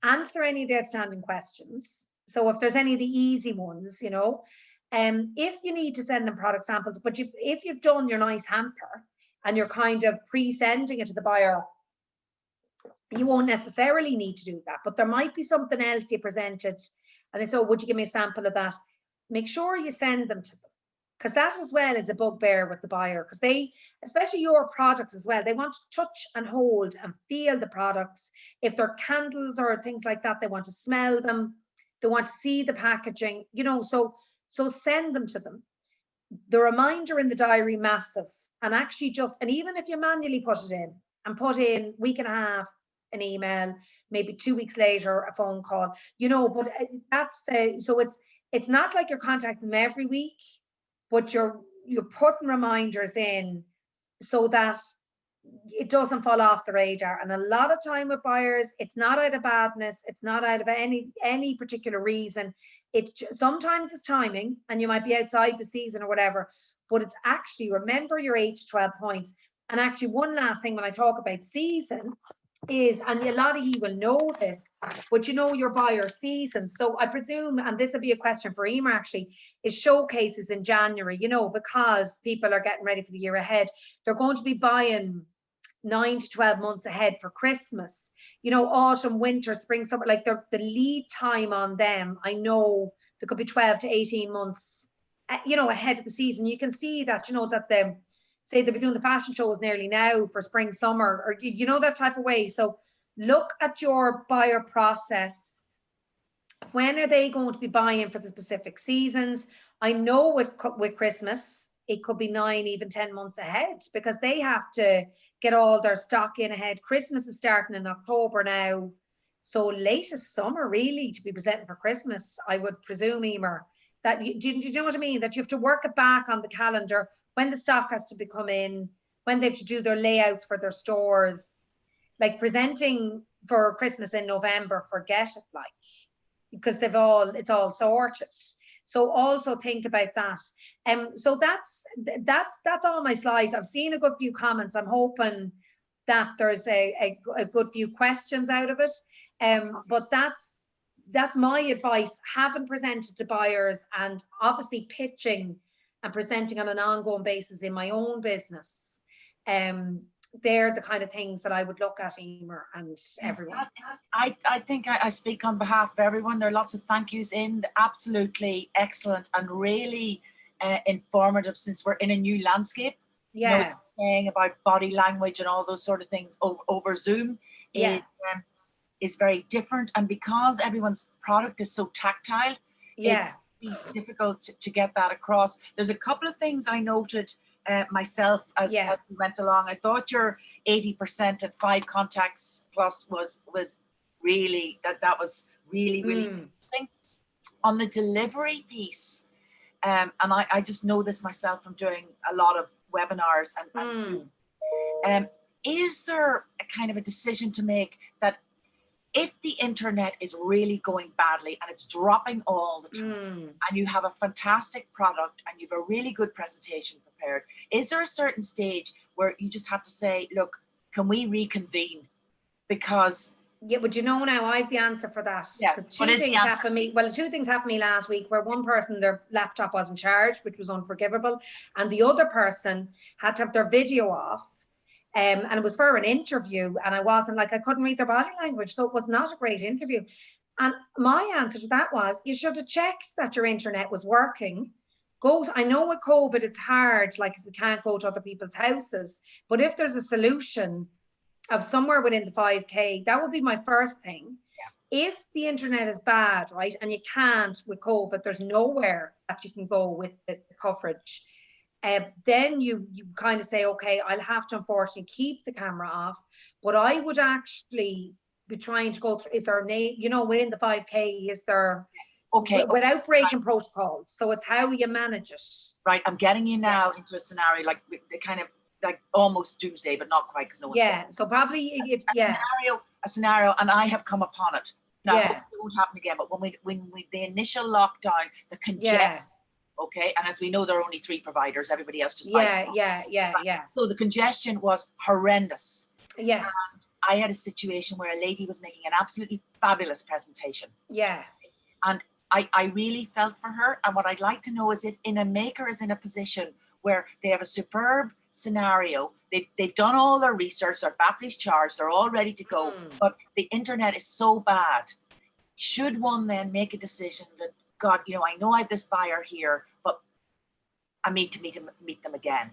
S2: Answer any of the outstanding questions. So if there's any of the easy ones, if you need to send them product samples, but if you've done your nice hamper and you're kind of pre-sending it to the buyer You won't necessarily need to do that, but there might be something else you presented. And they say, oh, would you give me a sample of that? Make sure you send them to them. Because that as well is a bugbear with the buyer, because they, especially your products as well, they want to touch and hold and feel the products. If they're candles or things like that, they want to smell them. They want to see the packaging, you know, so send them to them. The reminder in the diary, massive. And actually just, and even if you manually put it in and put in week and a half, an email, maybe 2 weeks later, a phone call, you know, but that's the, so it's not like you're contacting them every week, but you're putting reminders in so that it doesn't fall off the radar. And a lot of time with buyers, it's not out of badness, it's not out of any particular reason. It's just, sometimes it's timing, and you might be outside the season or whatever, but it's actually, remember your 8 to 12 points. And actually, one last thing when I talk about season is, and a lot of you will know this, but you know your buyer season. So I presume, and this will be a question for Emer actually, is showcases in January, you know, because people are getting ready for the year ahead. They're going to be buying 9 to 12 months ahead for Christmas, you know, autumn, winter, spring, summer, like the lead time on them. I know there could be 12 to 18 months, you know, ahead of the season. You can see that, you know, that the, say they'll be doing the fashion shows nearly now for spring, summer, or you know, that type of way. So look at your buyer process. When are they going to be buying for the specific seasons? I know with Christmas, it could be 9, even 10 months ahead, because they have to get all their stock in ahead. Christmas is starting in October now. So latest summer, really, to be presenting for Christmas, I would presume, Emer, that do you know what I mean? That you have to work it back on the calendar when the stock has to be come in, when they have to do their layouts for their stores. Like presenting for Christmas in November, forget it, like, because it's all sorted. So also think about that. So that's all my slides. I've seen a good few comments. I'm hoping that there's a good few questions out of it. But that's my advice, having presented to buyers and obviously pitching and presenting on an ongoing basis in my own business. They're the kind of things that I would look at, Emer, and everyone.
S1: I think I speak on behalf of everyone. There are lots of thank yous in, absolutely excellent and really informative, since we're in a new landscape.
S2: Yeah.
S1: You know, saying about body language and all those sort of things over Zoom is very different. And because everyone's product is so tactile, it's difficult to get that across. There's a couple of things I noted myself as we went along. I thought your 80% at 5 contacts plus was really, that was really interesting. On the delivery piece, and I just know this myself from doing a lot of webinars and is there a kind of a decision to make that if the internet is really going badly and it's dropping all the time and you have a fantastic product and you have a really good presentation prepared, is there a certain stage where you just have to say, look, can we reconvene? Because
S2: but you know, now I have the answer for that. Because two things happened to me. Well, 2 things happened to me last week, where one person, their laptop wasn't charged, which was unforgivable, and the other person had to have their video off. And it was for an interview, and I couldn't read their body language, so it was not a great interview. And my answer to that was, you should have checked that your internet was working. I know with COVID it's hard, like we can't go to other people's houses, but if there's a solution of somewhere within the 5K, that would be my first thing. If the internet is bad, right, and you can't with COVID, there's nowhere that you can go with the coverage. Then you kind of say, okay, I'll have to unfortunately keep the camera off, but I would actually be trying to go through, is there within the 5K, is there, without breaking protocols, so it's how you manage it.
S1: Right, I'm getting you now into a scenario like the kind of like almost doomsday, but not quite, because no one's
S2: so probably
S1: a scenario, and I have come upon it. Now, it won't happen again, but when the initial lockdown, the congestion, and as we know, there are only 3 providers, everybody else just buys So the congestion was horrendous.
S2: Yes.
S1: And I had a situation where a lady was making an absolutely fabulous presentation. And I really felt for her. And what I'd like to know is if a maker is in a position where they have a superb scenario, they've done all their research, their battery's charged, they're all ready to go, but the internet is so bad. Should one then make a decision that, God, you know, I know I have this buyer here, but I need to meet them again?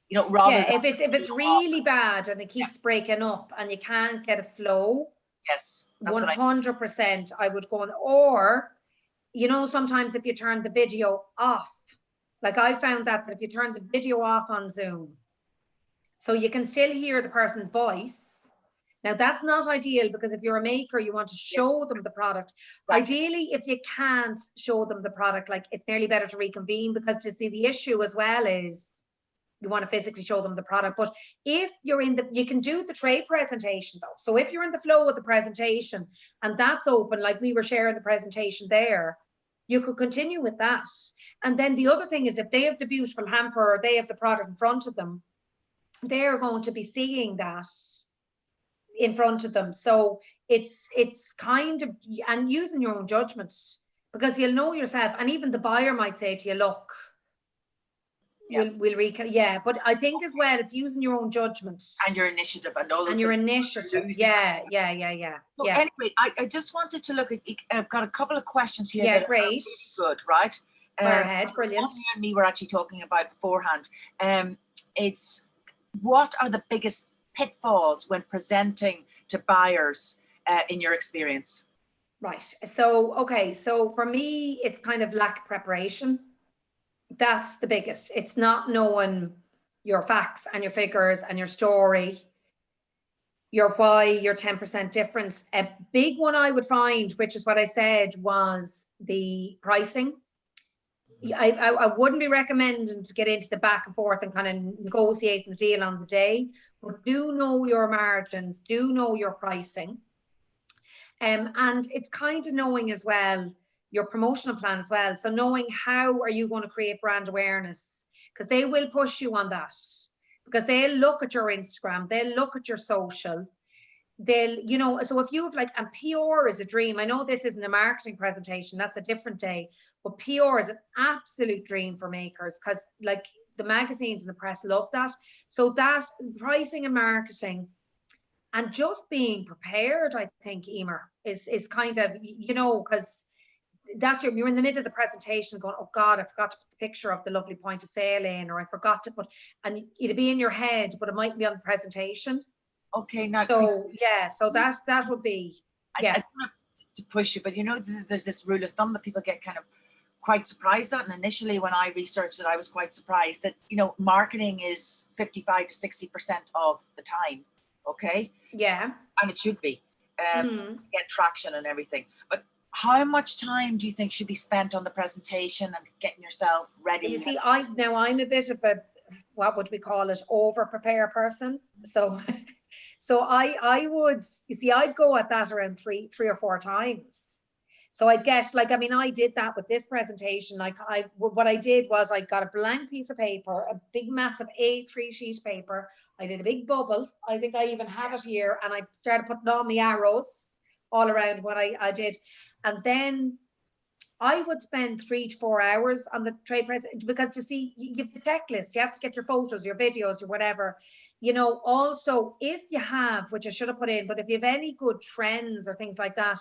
S1: You know, rather
S2: if it's really bad and it keeps breaking up and you can't get a flow,
S1: yes,
S2: 100% I would go on. Or, you know, sometimes if you turn the video off, like I found that if you turn the video off on Zoom, so you can still hear the person's voice. Now that's not ideal, because if you're a maker, you want to show them the product. Right. Ideally, if you can't show them the product, like it's nearly better to reconvene, because you see the issue as well is you want to physically show them the product. But if you're you can do the trade presentation though. So if you're in the flow of the presentation and that's open, like we were sharing the presentation there, you could continue with that. And then the other thing is, if they have the beautiful hamper or they have the product in front of them, they're going to be seeing that in front of them. So it's kind of, and using your own judgment, because you'll know yourself, and even the buyer might say to you, look, but I think as well, it's using your own judgment
S1: and your initiative and all those.
S2: And your initiative. Yeah.
S1: So anyway, I just wanted to look at, I've got a couple of questions here.
S2: Yeah, great.
S1: Good, right?
S2: Go ahead, brilliant.
S1: One you and me were actually talking about beforehand. It's, what are the biggest pitfalls when presenting to buyers in your experience?
S2: Right. So, okay. So for me, it's kind of lack of preparation. That's the biggest. It's not knowing your facts and your figures and your story, your why, your 10% difference. A big one I would find, which is what I said, was the pricing. I wouldn't be recommending to get into the back and forth and kind of negotiating the deal on the day, but do know your margins, do know your pricing. And it's kind of knowing as well your promotional plan as well. So knowing how are you going to create brand awareness, because they will push you on that, because they'll look at your Instagram, they'll look at your social, they'll, you know, so if you have like, and PR is a dream. I know this isn't a marketing presentation, that's a different day, but PR is an absolute dream for makers, because like the magazines and the press love that. So that pricing and marketing and just being prepared, I think, Emer, is kind of, you know, because that you're in the middle of the presentation going, oh God, I forgot to put the picture of the lovely point of sale in, or I forgot to put, and it'll be in your head, but it might be on the presentation.
S1: Okay, now.
S2: So yeah, so that would be, yeah. I
S1: don't have to push you, but you know, there's this rule of thumb that people get kind of quite surprised at. And initially when I researched it, I was quite surprised that, you know, marketing is 55 to 60% of the time. Okay.
S2: Yeah.
S1: So, and it should be, get traction and everything. But how much time do you think should be spent on the presentation and getting yourself ready?
S2: You see, I'm a bit of a, what would we call it, over prepare person. So I would, you see, I'd go at that around three or four times. So I'd get, like, I mean, I did that with this presentation. Like what I did was I got a blank piece of paper, a big massive A3 sheet paper. I did a big bubble. I think I even have it here. And I started putting all my arrows all around what I did. And then I would spend 3 to 4 hours on the trade press, because you see, you have the checklist, you have to get your photos, your videos, or whatever. You know, also, if you have, which I should have put in, but if you have any good trends or things like that,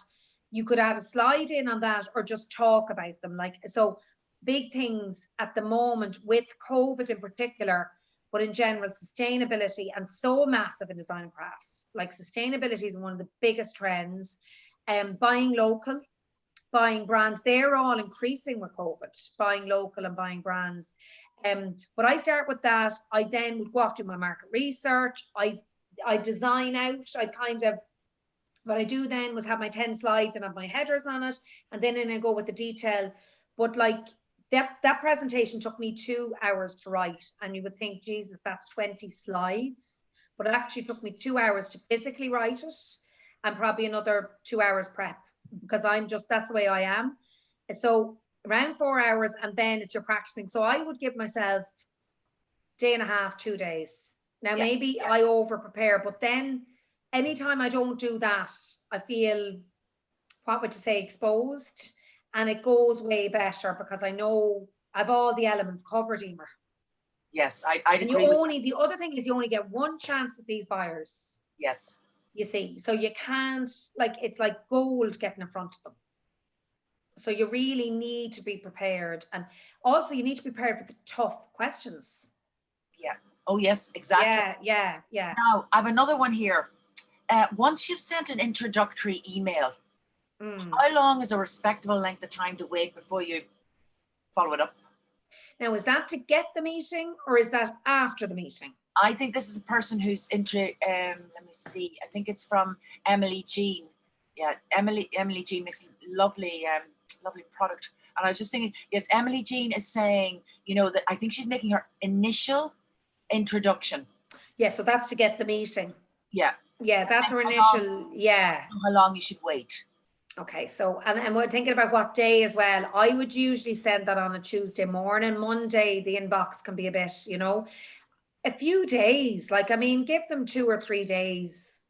S2: you could add a slide in on that, or just talk about them. Like, so big things at the moment with COVID in particular, but in general, sustainability, and so massive in design and crafts. Like, sustainability is one of the biggest trends. Buying local, buying brands, they're all increasing with COVID, buying local and buying brands. But I start with that. I then would go off to my market research. I design out, I kind of, what I do then was have my 10 slides and have my headers on it. And then I go with the detail. But like that presentation took me 2 hours to write. And you would think, Jesus, that's 20 slides. But it actually took me 2 hours to physically write it, and probably another 2 hours prep, because I'm just, that's the way I am. So around 4 hours, and then it's your practicing. So I would give myself day and a half, 2 days. Now, maybe I over prepare, but then anytime I don't do that, I feel, what would you say, exposed, and it goes way better because I know I've all the elements covered, Emer.
S1: Yes, I'd
S2: And
S1: agree with that.
S2: the other thing is you only get one chance with these buyers.
S1: Yes.
S2: You see, so you can't, like, it's like gold getting in front of them. So you really need to be prepared. And also you need to be prepared for the tough questions.
S1: Yeah. Oh, yes, exactly.
S2: Yeah.
S1: Now, I have another one here. Once you've sent an introductory email, how long is a respectable length of time to wait before you follow it up?
S2: Now, is that to get the meeting or is that after the meeting?
S1: I think this is a person who's into, let me see, I think it's from Emily Jean. Yeah, Emily Jean makes lovely product. And I was just thinking, yes, Emily Jean is saying, that I think she's making her initial introduction.
S2: Yeah, so that's to get the meeting.
S1: Yeah.
S2: Yeah, that's her initial,
S1: How long you should wait.
S2: Okay, so, and we're thinking about what day as well. I would usually send that on a Tuesday morning. Monday, the inbox can be a bit, a few days. Like, I mean, give them 2 or 3 days.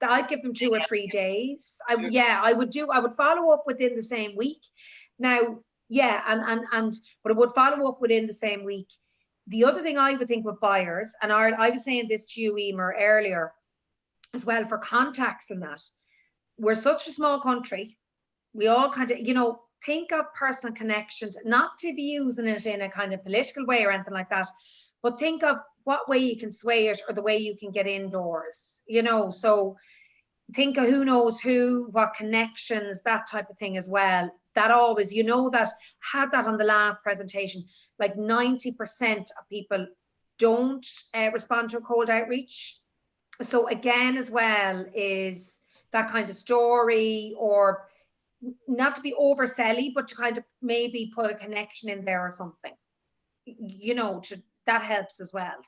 S2: I'd give them 2 or 3 days. I would follow up within the same week. Now, yeah, but I would follow up within the same week. The other thing I would think with buyers, and I was saying this to you, Emer, earlier as well, for contacts and that. We're such a small country. We all kind of, think of personal connections, not to be using it in a kind of political way or anything like that, but think of what way you can sway it or the way you can get indoors, so think of who knows who, what connections, that type of thing as well. That always, that had that on the last presentation, like 90% of people don't respond to a cold outreach. So again, as well, is that kind of story, or not to be overselly, but to kind of maybe put a connection in there or something, that helps as well.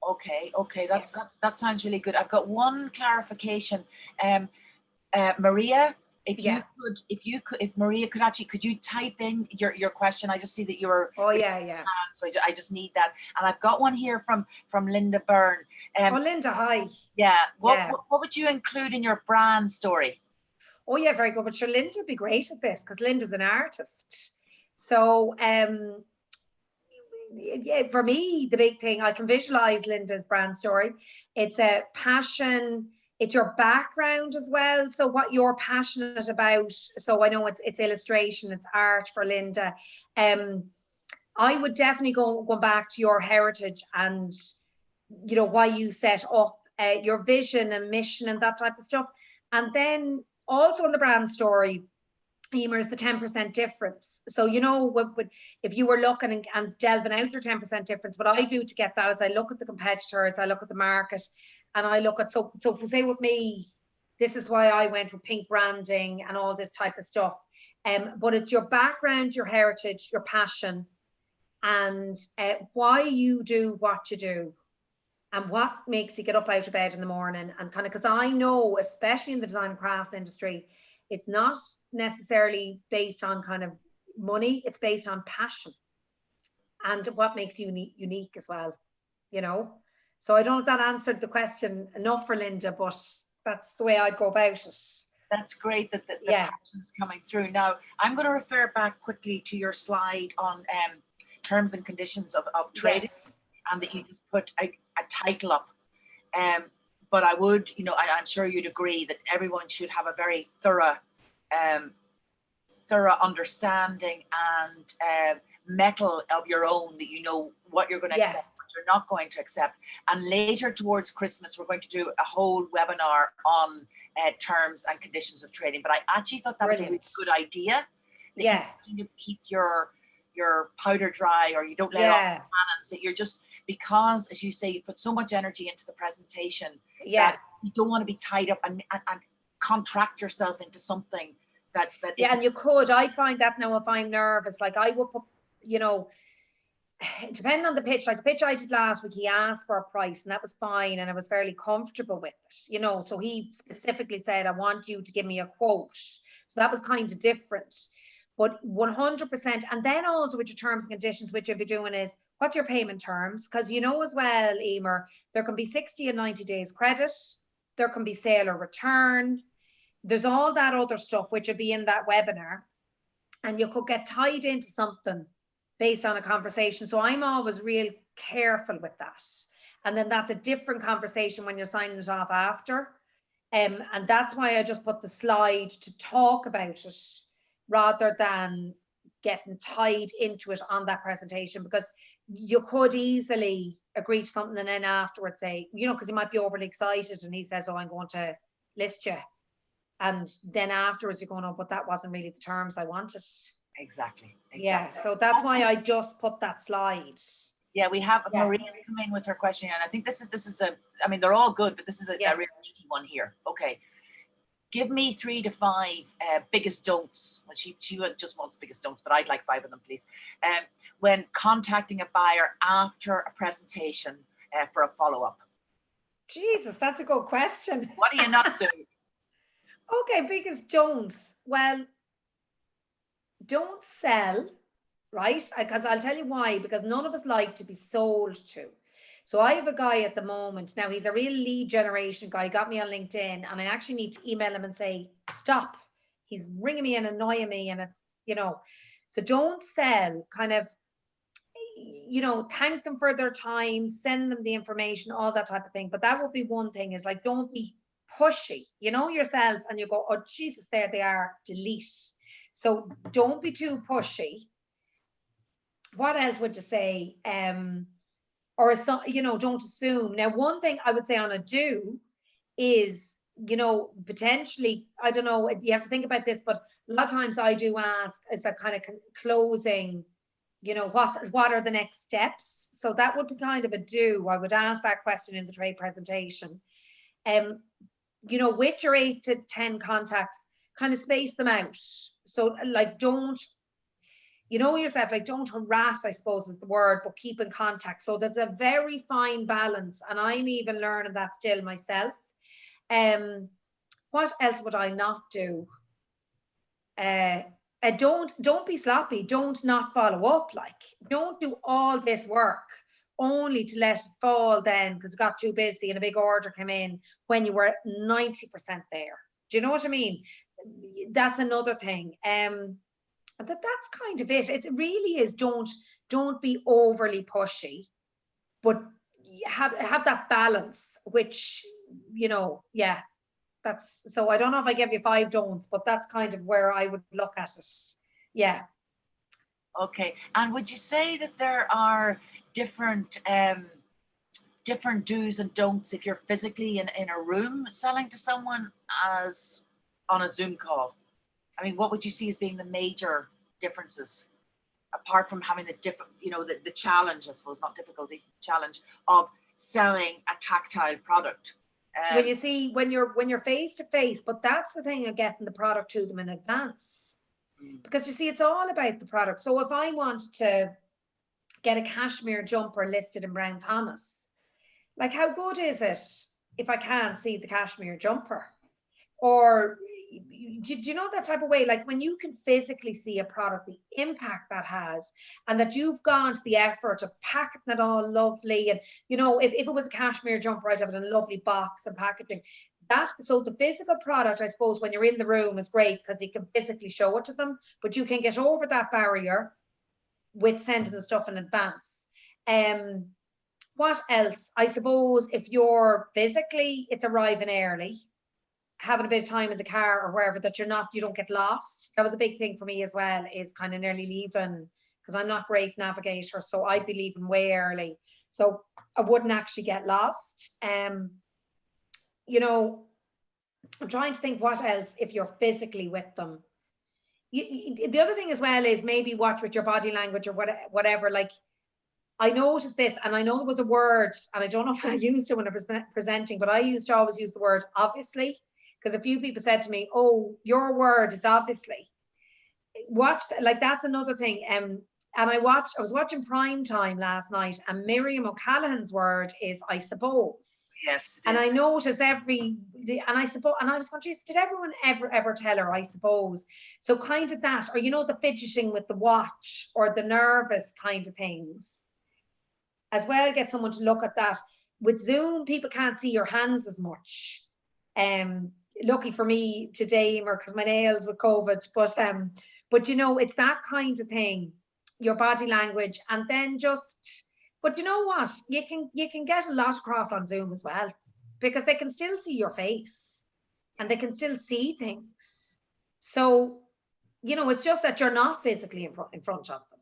S1: Okay, that sounds really good. I've got one clarification. Maria, if Maria could you type in your question? I just see that you're.
S2: Oh yeah.
S1: So I just need that, and I've got one here from Linda Byrne.
S2: Linda, hi.
S1: Yeah. What would you include in your brand story?
S2: Oh yeah, very good. But sure, Linda would be great at this because Linda's an artist. So for me, the big thing, I can visualize Linda's brand story. It's a passion. It's your background as well. So what you're passionate about. So I know it's illustration, it's art for Linda. I would definitely go back to your heritage and, why you set up your vision and mission and that type of stuff. And then also in the brand story, Emer, is the 10% difference. So, if you were looking and delving out your 10% difference, what I do to get that is I look at the competitors, I look at the market, and I look at, so say with me, this is why I went with pink branding and all this type of stuff. But it's your background, your heritage, your passion, and why you do what you do. And what makes you get up out of bed in the morning, and kind of, because I know, especially in the design and crafts industry, it's not necessarily based on kind of money, it's based on passion and what makes you unique as well, So I don't know if that answered the question enough for Linda, but that's the way I'd go about it.
S1: That's great that the passion's coming through. Now, I'm going to refer back quickly to your slide on terms and conditions of trading, and that you just put a title up. But I would, I'm sure you'd agree that everyone should have a very thorough understanding and metal of your own, that you know what you're going to accept, what you're not going to accept. And later towards Christmas, we're going to do a whole webinar on terms and conditions of trading. But I actually thought that was a really good idea. That you kind of keep your powder dry, or you don't let off the cannons, that you're just, because, as you say, you put so much energy into the presentation that you don't want to be tied up and contract yourself into something that
S2: and you could. I find that now, if I'm nervous, like I would put, depending on the pitch, like the pitch I did last week, he asked for a price and that was fine, and I was fairly comfortable with it, so he specifically said, I want you to give me a quote. So that was kind of different. But 100%, and then also with your terms and conditions, which you'll be doing is, what's your payment terms? Because as well, Emer, there can be 60 and 90 days credit, there can be sale or return, there's all that other stuff which will be in that webinar, and you could get tied into something based on a conversation. So I'm always real careful with that. And then that's a different conversation when you're signing it off after. And that's why I just put the slide to talk about it rather than getting tied into it on that presentation, because you could easily agree to something and then afterwards say, you know, because you might be overly excited and he says, oh, I'm going to list you. And then afterwards you're going, oh, but that wasn't really the terms I wanted.
S1: Exactly.
S2: Yeah, so that's why I just put that slide.
S1: Yeah, we have Maria's come in with her question, and I think this is a, I mean, they're all good, but this is a real meaty one here. Okay, give me 3 to 5 biggest don'ts. Well, she just wants biggest don'ts, but I'd like 5 of them, please. When contacting a buyer after a presentation for a follow-up.
S2: Jesus, that's a good question.
S1: What do you not do?
S2: Okay, biggest don'ts. Well, don't sell, right? Because I'll tell you why, because none of us like to be sold to. So I have a guy at the moment, now he's a real lead generation guy, got me on LinkedIn, and I actually need to email him and say, stop. He's ringing me and annoying me, and it's, you know, so don't sell, kind of, you know, thank them for their time, send them the information, all that type of thing. But that would be one thing, is like, don't be pushy, you know yourself, and you go, oh Jesus, there they are, delete. So don't be too pushy. What else would you say? Or so, you know, don't assume. Now, one thing I would say on a do is, you know, potentially, I don't know, you have to think about this, but a lot of times I do ask, is that kind of closing, you know, what are the next steps? So that would be kind of a do. I would ask that question in the trade presentation. You know, with your 8 to 10 contacts, kind of space them out. So like, don't, you know yourself, like, don't harass, I suppose is the word, but keep in contact. So there's a very fine balance, and I'm even learning that still myself. What else would I not do? Don't be sloppy. Don't not follow up. Like, don't do all this work only to let it fall then because it got too busy and a big order came in when you were 90% there. Do you know what I mean? That's another thing. That's kind of it. It really is. Don't be overly pushy, but have that balance, which, you know, yeah. That's, so I don't know if I gave you 5 don'ts, but that's kind of where I would look at it. Yeah.
S1: Okay. And would you say that there are different different do's and don'ts if you're physically in a room selling to someone as on a Zoom call? I mean, what would you see as being the major differences, apart from having the different, you know, the challenge, I suppose, not difficulty, challenge of selling a tactile product?
S2: Well, you see, when you're face to face, but that's the thing of getting the product to them in advance, because you see, it's all about the product. So if I want to get a cashmere jumper listed in Brown Thomas, like, how good is it if I can't see the cashmere jumper? Or do you know that type of way? Like, when you can physically see a product, the impact that has, and that you've gone to the effort of packing it all lovely. And, you know, if it was a cashmere jumper, I'd have it in a lovely box and packaging. So the physical product, I suppose, when you're in the room is great because you can physically show it to them, but you can get over that barrier with sending the stuff in advance. What else? I suppose if you're physically, it's arriving early, having a bit of time in the car or wherever, that you don't get lost. That was a big thing for me as well, is kind of nearly leaving, because I'm not great navigator, so I'd be leaving way early, so I wouldn't actually get lost. You know, I'm trying to think what else if you're physically with them. The other thing as well is maybe watch with your body language or whatever. Like, I noticed this, and I know there was a word, and I don't know if I used it when I was presenting, but I used to always use the word obviously, because a few people said to me, oh, your word is obviously. Like, that's another thing. And I was watching Prime Time last night, and Miriam O'Callaghan's word is I suppose.
S1: Yes.
S2: And I notice and I suppose, and I was going, geez, did everyone ever tell her I suppose? So kind of that, or, you know, the fidgeting with the watch or the nervous kind of things as well. Get someone to look at that. With Zoom, people can't see your hands as much. Lucky for me today, or because my nails with COVID, but you know, it's that kind of thing. your body language, and then just, but you know what? You can get a lot across on Zoom as well, because they can still see your face and they can still see things. So, you know, it's just that you're not physically in front of them.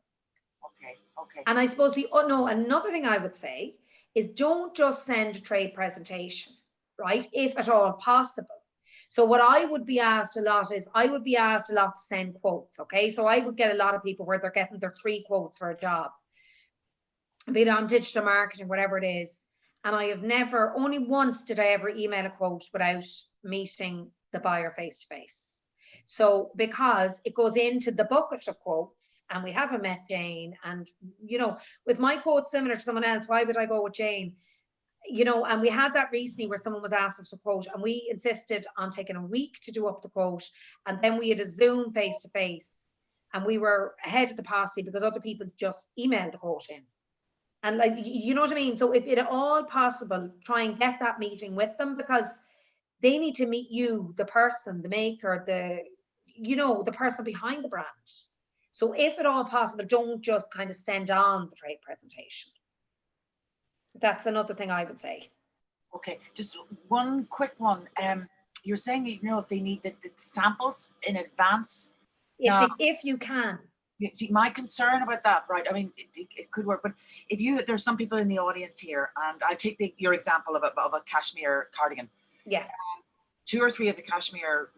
S1: Okay.
S2: And I suppose another thing I would say is don't just send a trade presentation, right? If at all possible. So what I would be asked a lot is, I would be asked a lot to send quotes, okay? So I would get a lot of people where they're getting their 3 quotes for a job, be it on digital marketing, whatever it is. And I have only once did I ever email a quote without meeting the buyer face to face. So because it goes into the bucket of quotes, and we haven't met Jane, and you know, if my quote's similar to someone else, why would I go with Jane? You know, and we had that recently where someone was asked us to quote, and we insisted on taking a week to do up the quote, and then we had a Zoom face to face, and we were ahead of the posse because other people just emailed the quote in. And like, you know what I mean? So if at all possible, try and get that meeting with them, because they need to meet you, the person, the maker, the person behind the brand. So if at all possible, don't just kind of send on the trade presentation. That's another thing I would say.
S1: Okay, just one quick one. You're saying, you know, if they need the samples in advance.
S2: If you can.
S1: See, my concern about that, right? I mean, it could work, but there's some people in the audience here, and I take your example of a cashmere cardigan.
S2: Yeah.
S1: 2 or 3 of the cashmere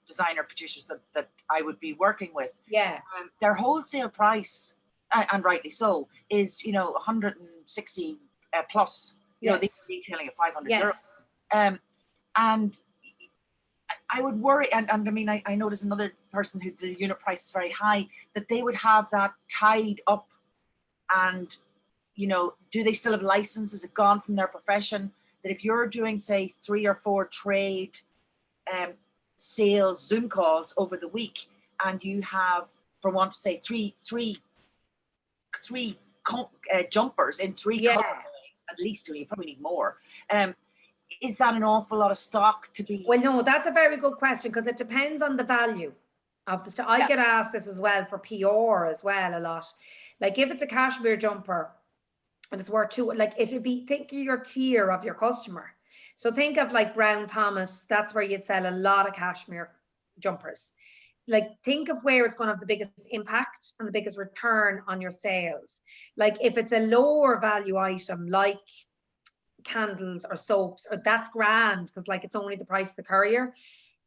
S1: designer producers that I would be working with.
S2: Yeah.
S1: Their wholesale price, and rightly so, is, you know, 160 plus. You know, they're retailing at 500 euros. And I would worry, and I mean, I know there's another person who the unit price is very high, that they would have that tied up, and, you know, do they still have license? Is it gone from their profession? That if you're doing, say, 3 or 4 trade sales Zoom calls over the week, and you have, for want to say, three jumpers in 3 colors, at least 2, you probably need more. Is that an awful lot of stock to be?
S2: Well, no, that's a very good question, because it depends on the value of the stock. I get asked this as well for PR as well a lot. Like if it's a cashmere jumper and it's worth 2, like it would be, think of your tier of your customer. So think of like Brown Thomas, that's where you'd sell a lot of cashmere jumpers. Like think of where it's going to have the biggest impact and the biggest return on your sales. Like if it's a lower value item like candles or soaps, or that's grand because like it's only the price of the courier,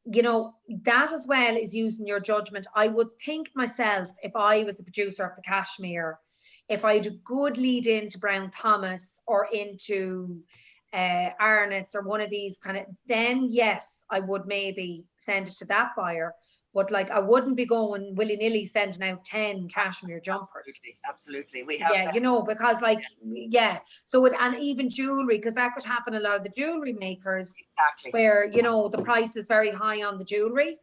S2: you know, that as well is using your judgment. I would think myself, if I was the producer of the cashmere, if I had a good lead into Brown Thomas or into Arnott's or one of these kind of, then yes, I would maybe send it to that buyer. But like, I wouldn't be going willy-nilly sending out 10 cashmere jumpers.
S1: Absolutely. We have
S2: you know, because like, so and even jewelry, because that could happen a lot of the jewelry makers, where, you know, the price is very high on the jewelry.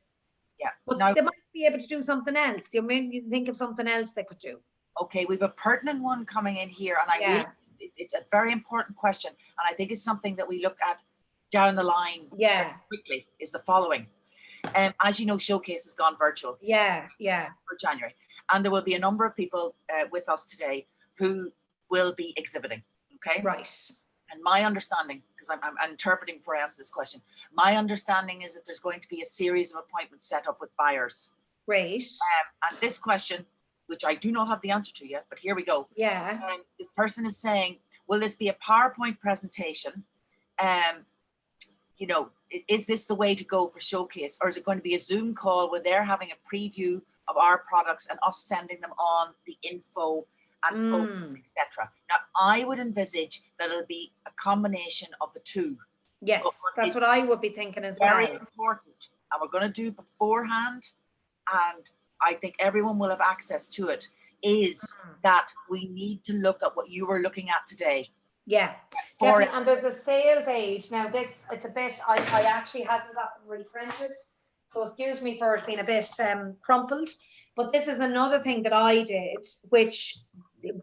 S1: Yeah.
S2: But they might be able to do something else. You may think of something else they could do.
S1: Okay, we've a pertinent one coming in here, and it's a very important question, and I think it's something that we look at down the line quickly, is the following. As you know, Showcase has gone virtual. For January, and there will be a number of people with us today who will be exhibiting. Okay.
S2: Right.
S1: And my understanding, because I'm interpreting before I answer this question, my understanding is that there's going to be a series of appointments set up with buyers.
S2: Great.
S1: And this question, which I do not have the answer to yet, but here we go. This person is saying, will this be a PowerPoint presentation? You know, is this the way to go for Showcase, or is it going to be a Zoom call where they're having a preview of our products and us sending them on the info and photos, etc.? Now, I would envisage that it'll be a combination of the two.
S2: Yes, that's what I would be thinking as well.
S1: Very important, and we're going to do beforehand, and I think everyone will have access to it, is that we need to look at what you were looking at today.
S2: Yeah, definitely. And there's a sales aid. Now this, it's a bit, I actually hadn't got them reprinted, so excuse me for it being a bit crumpled, but this is another thing that I did, which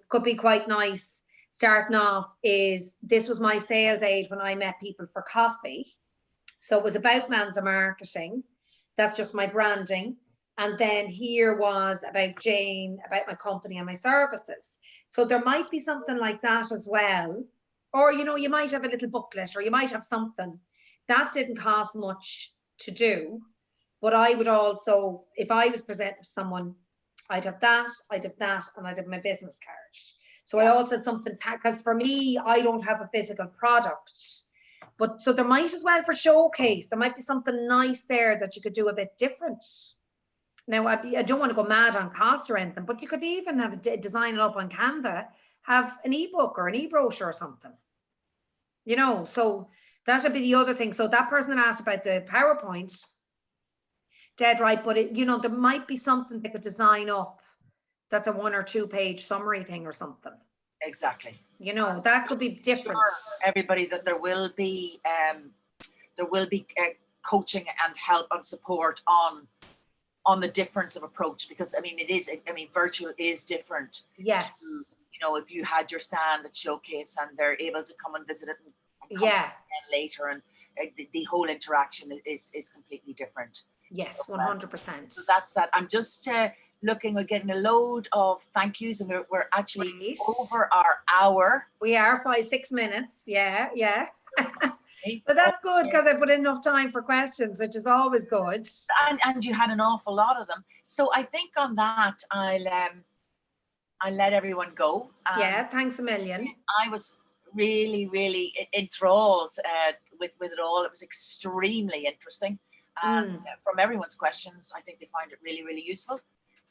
S2: could be quite nice starting off, is this was my sales aid when I met people for coffee. So it was about Manzor marketing. That's just my branding. And then here was about Jane, about my company and my services. So there might be something like that as well. Or, you know, you might have a little booklet, or you might have something. That didn't cost much to do. But I would also, if I was presenting to someone, I'd have that, and I'd have my business card. So I also had something, because for me, I don't have a physical product. But so there might as well, for showcase, there might be something nice there that you could do a bit different. Now, I don't want to go mad on cost or anything, but you could even have design it up on Canva, have an ebook or an e-brochure or something. You know, so that would be the other thing. So that person that asked about the PowerPoint, dead right, but it, you know, there might be something they could design up that's a 1 or 2 page summary thing or something.
S1: Exactly.
S2: You know, that could be different.
S1: Sure, everybody, that there will be coaching and help and support on the difference of approach, because I mean, virtual is different.
S2: Yes.
S1: To, you know, if you had your stand at Showcase and they're able to come and visit it and come again later, and the whole interaction is completely different.
S2: Yes,
S1: so,
S2: 100%.
S1: So that's that. I'm just looking, we're getting a load of thank yous, and we're actually over our hour.
S2: We are 5-6 minutes. Yeah. But that's good, because I put in enough time for questions, which is always good.
S1: And you had an awful lot of them. So I think on that, I'll let everyone go.
S2: Yeah, thanks a million.
S1: I was really, really enthralled with it all. It was extremely interesting. And from everyone's questions, I think they find it really, really useful.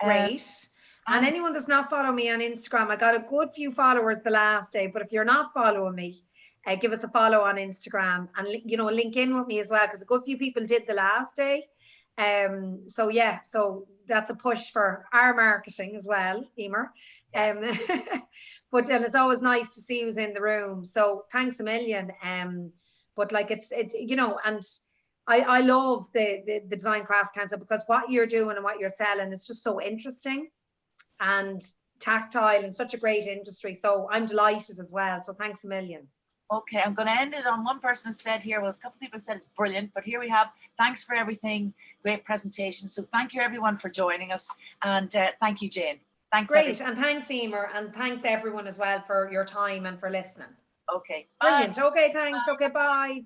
S2: Great. And anyone that's not following me on Instagram, I got a good few followers the last day, but if you're not following me, give us a follow on Instagram, and, you know, link in with me as well, because a good few people did the last day. So yeah, so that's a push for our marketing as well, Emer. But then it's always nice to see who's in the room. So thanks a million. But like it's you know, and I love the Design Crafts Council, because what you're doing and what you're selling is just so interesting and tactile, and such a great industry. So I'm delighted as well. So thanks a million.
S1: Okay, I'm going to end it on one person said here, well, a couple of people said it's brilliant, but here we have, thanks for everything, great presentation. So thank you everyone for joining us, and thank you, Jane. Thanks.
S2: Great, everyone. And thanks, Emer, and thanks everyone as well for your time and for listening.
S1: Okay,
S2: brilliant. Bye. Okay, thanks. Okay, bye.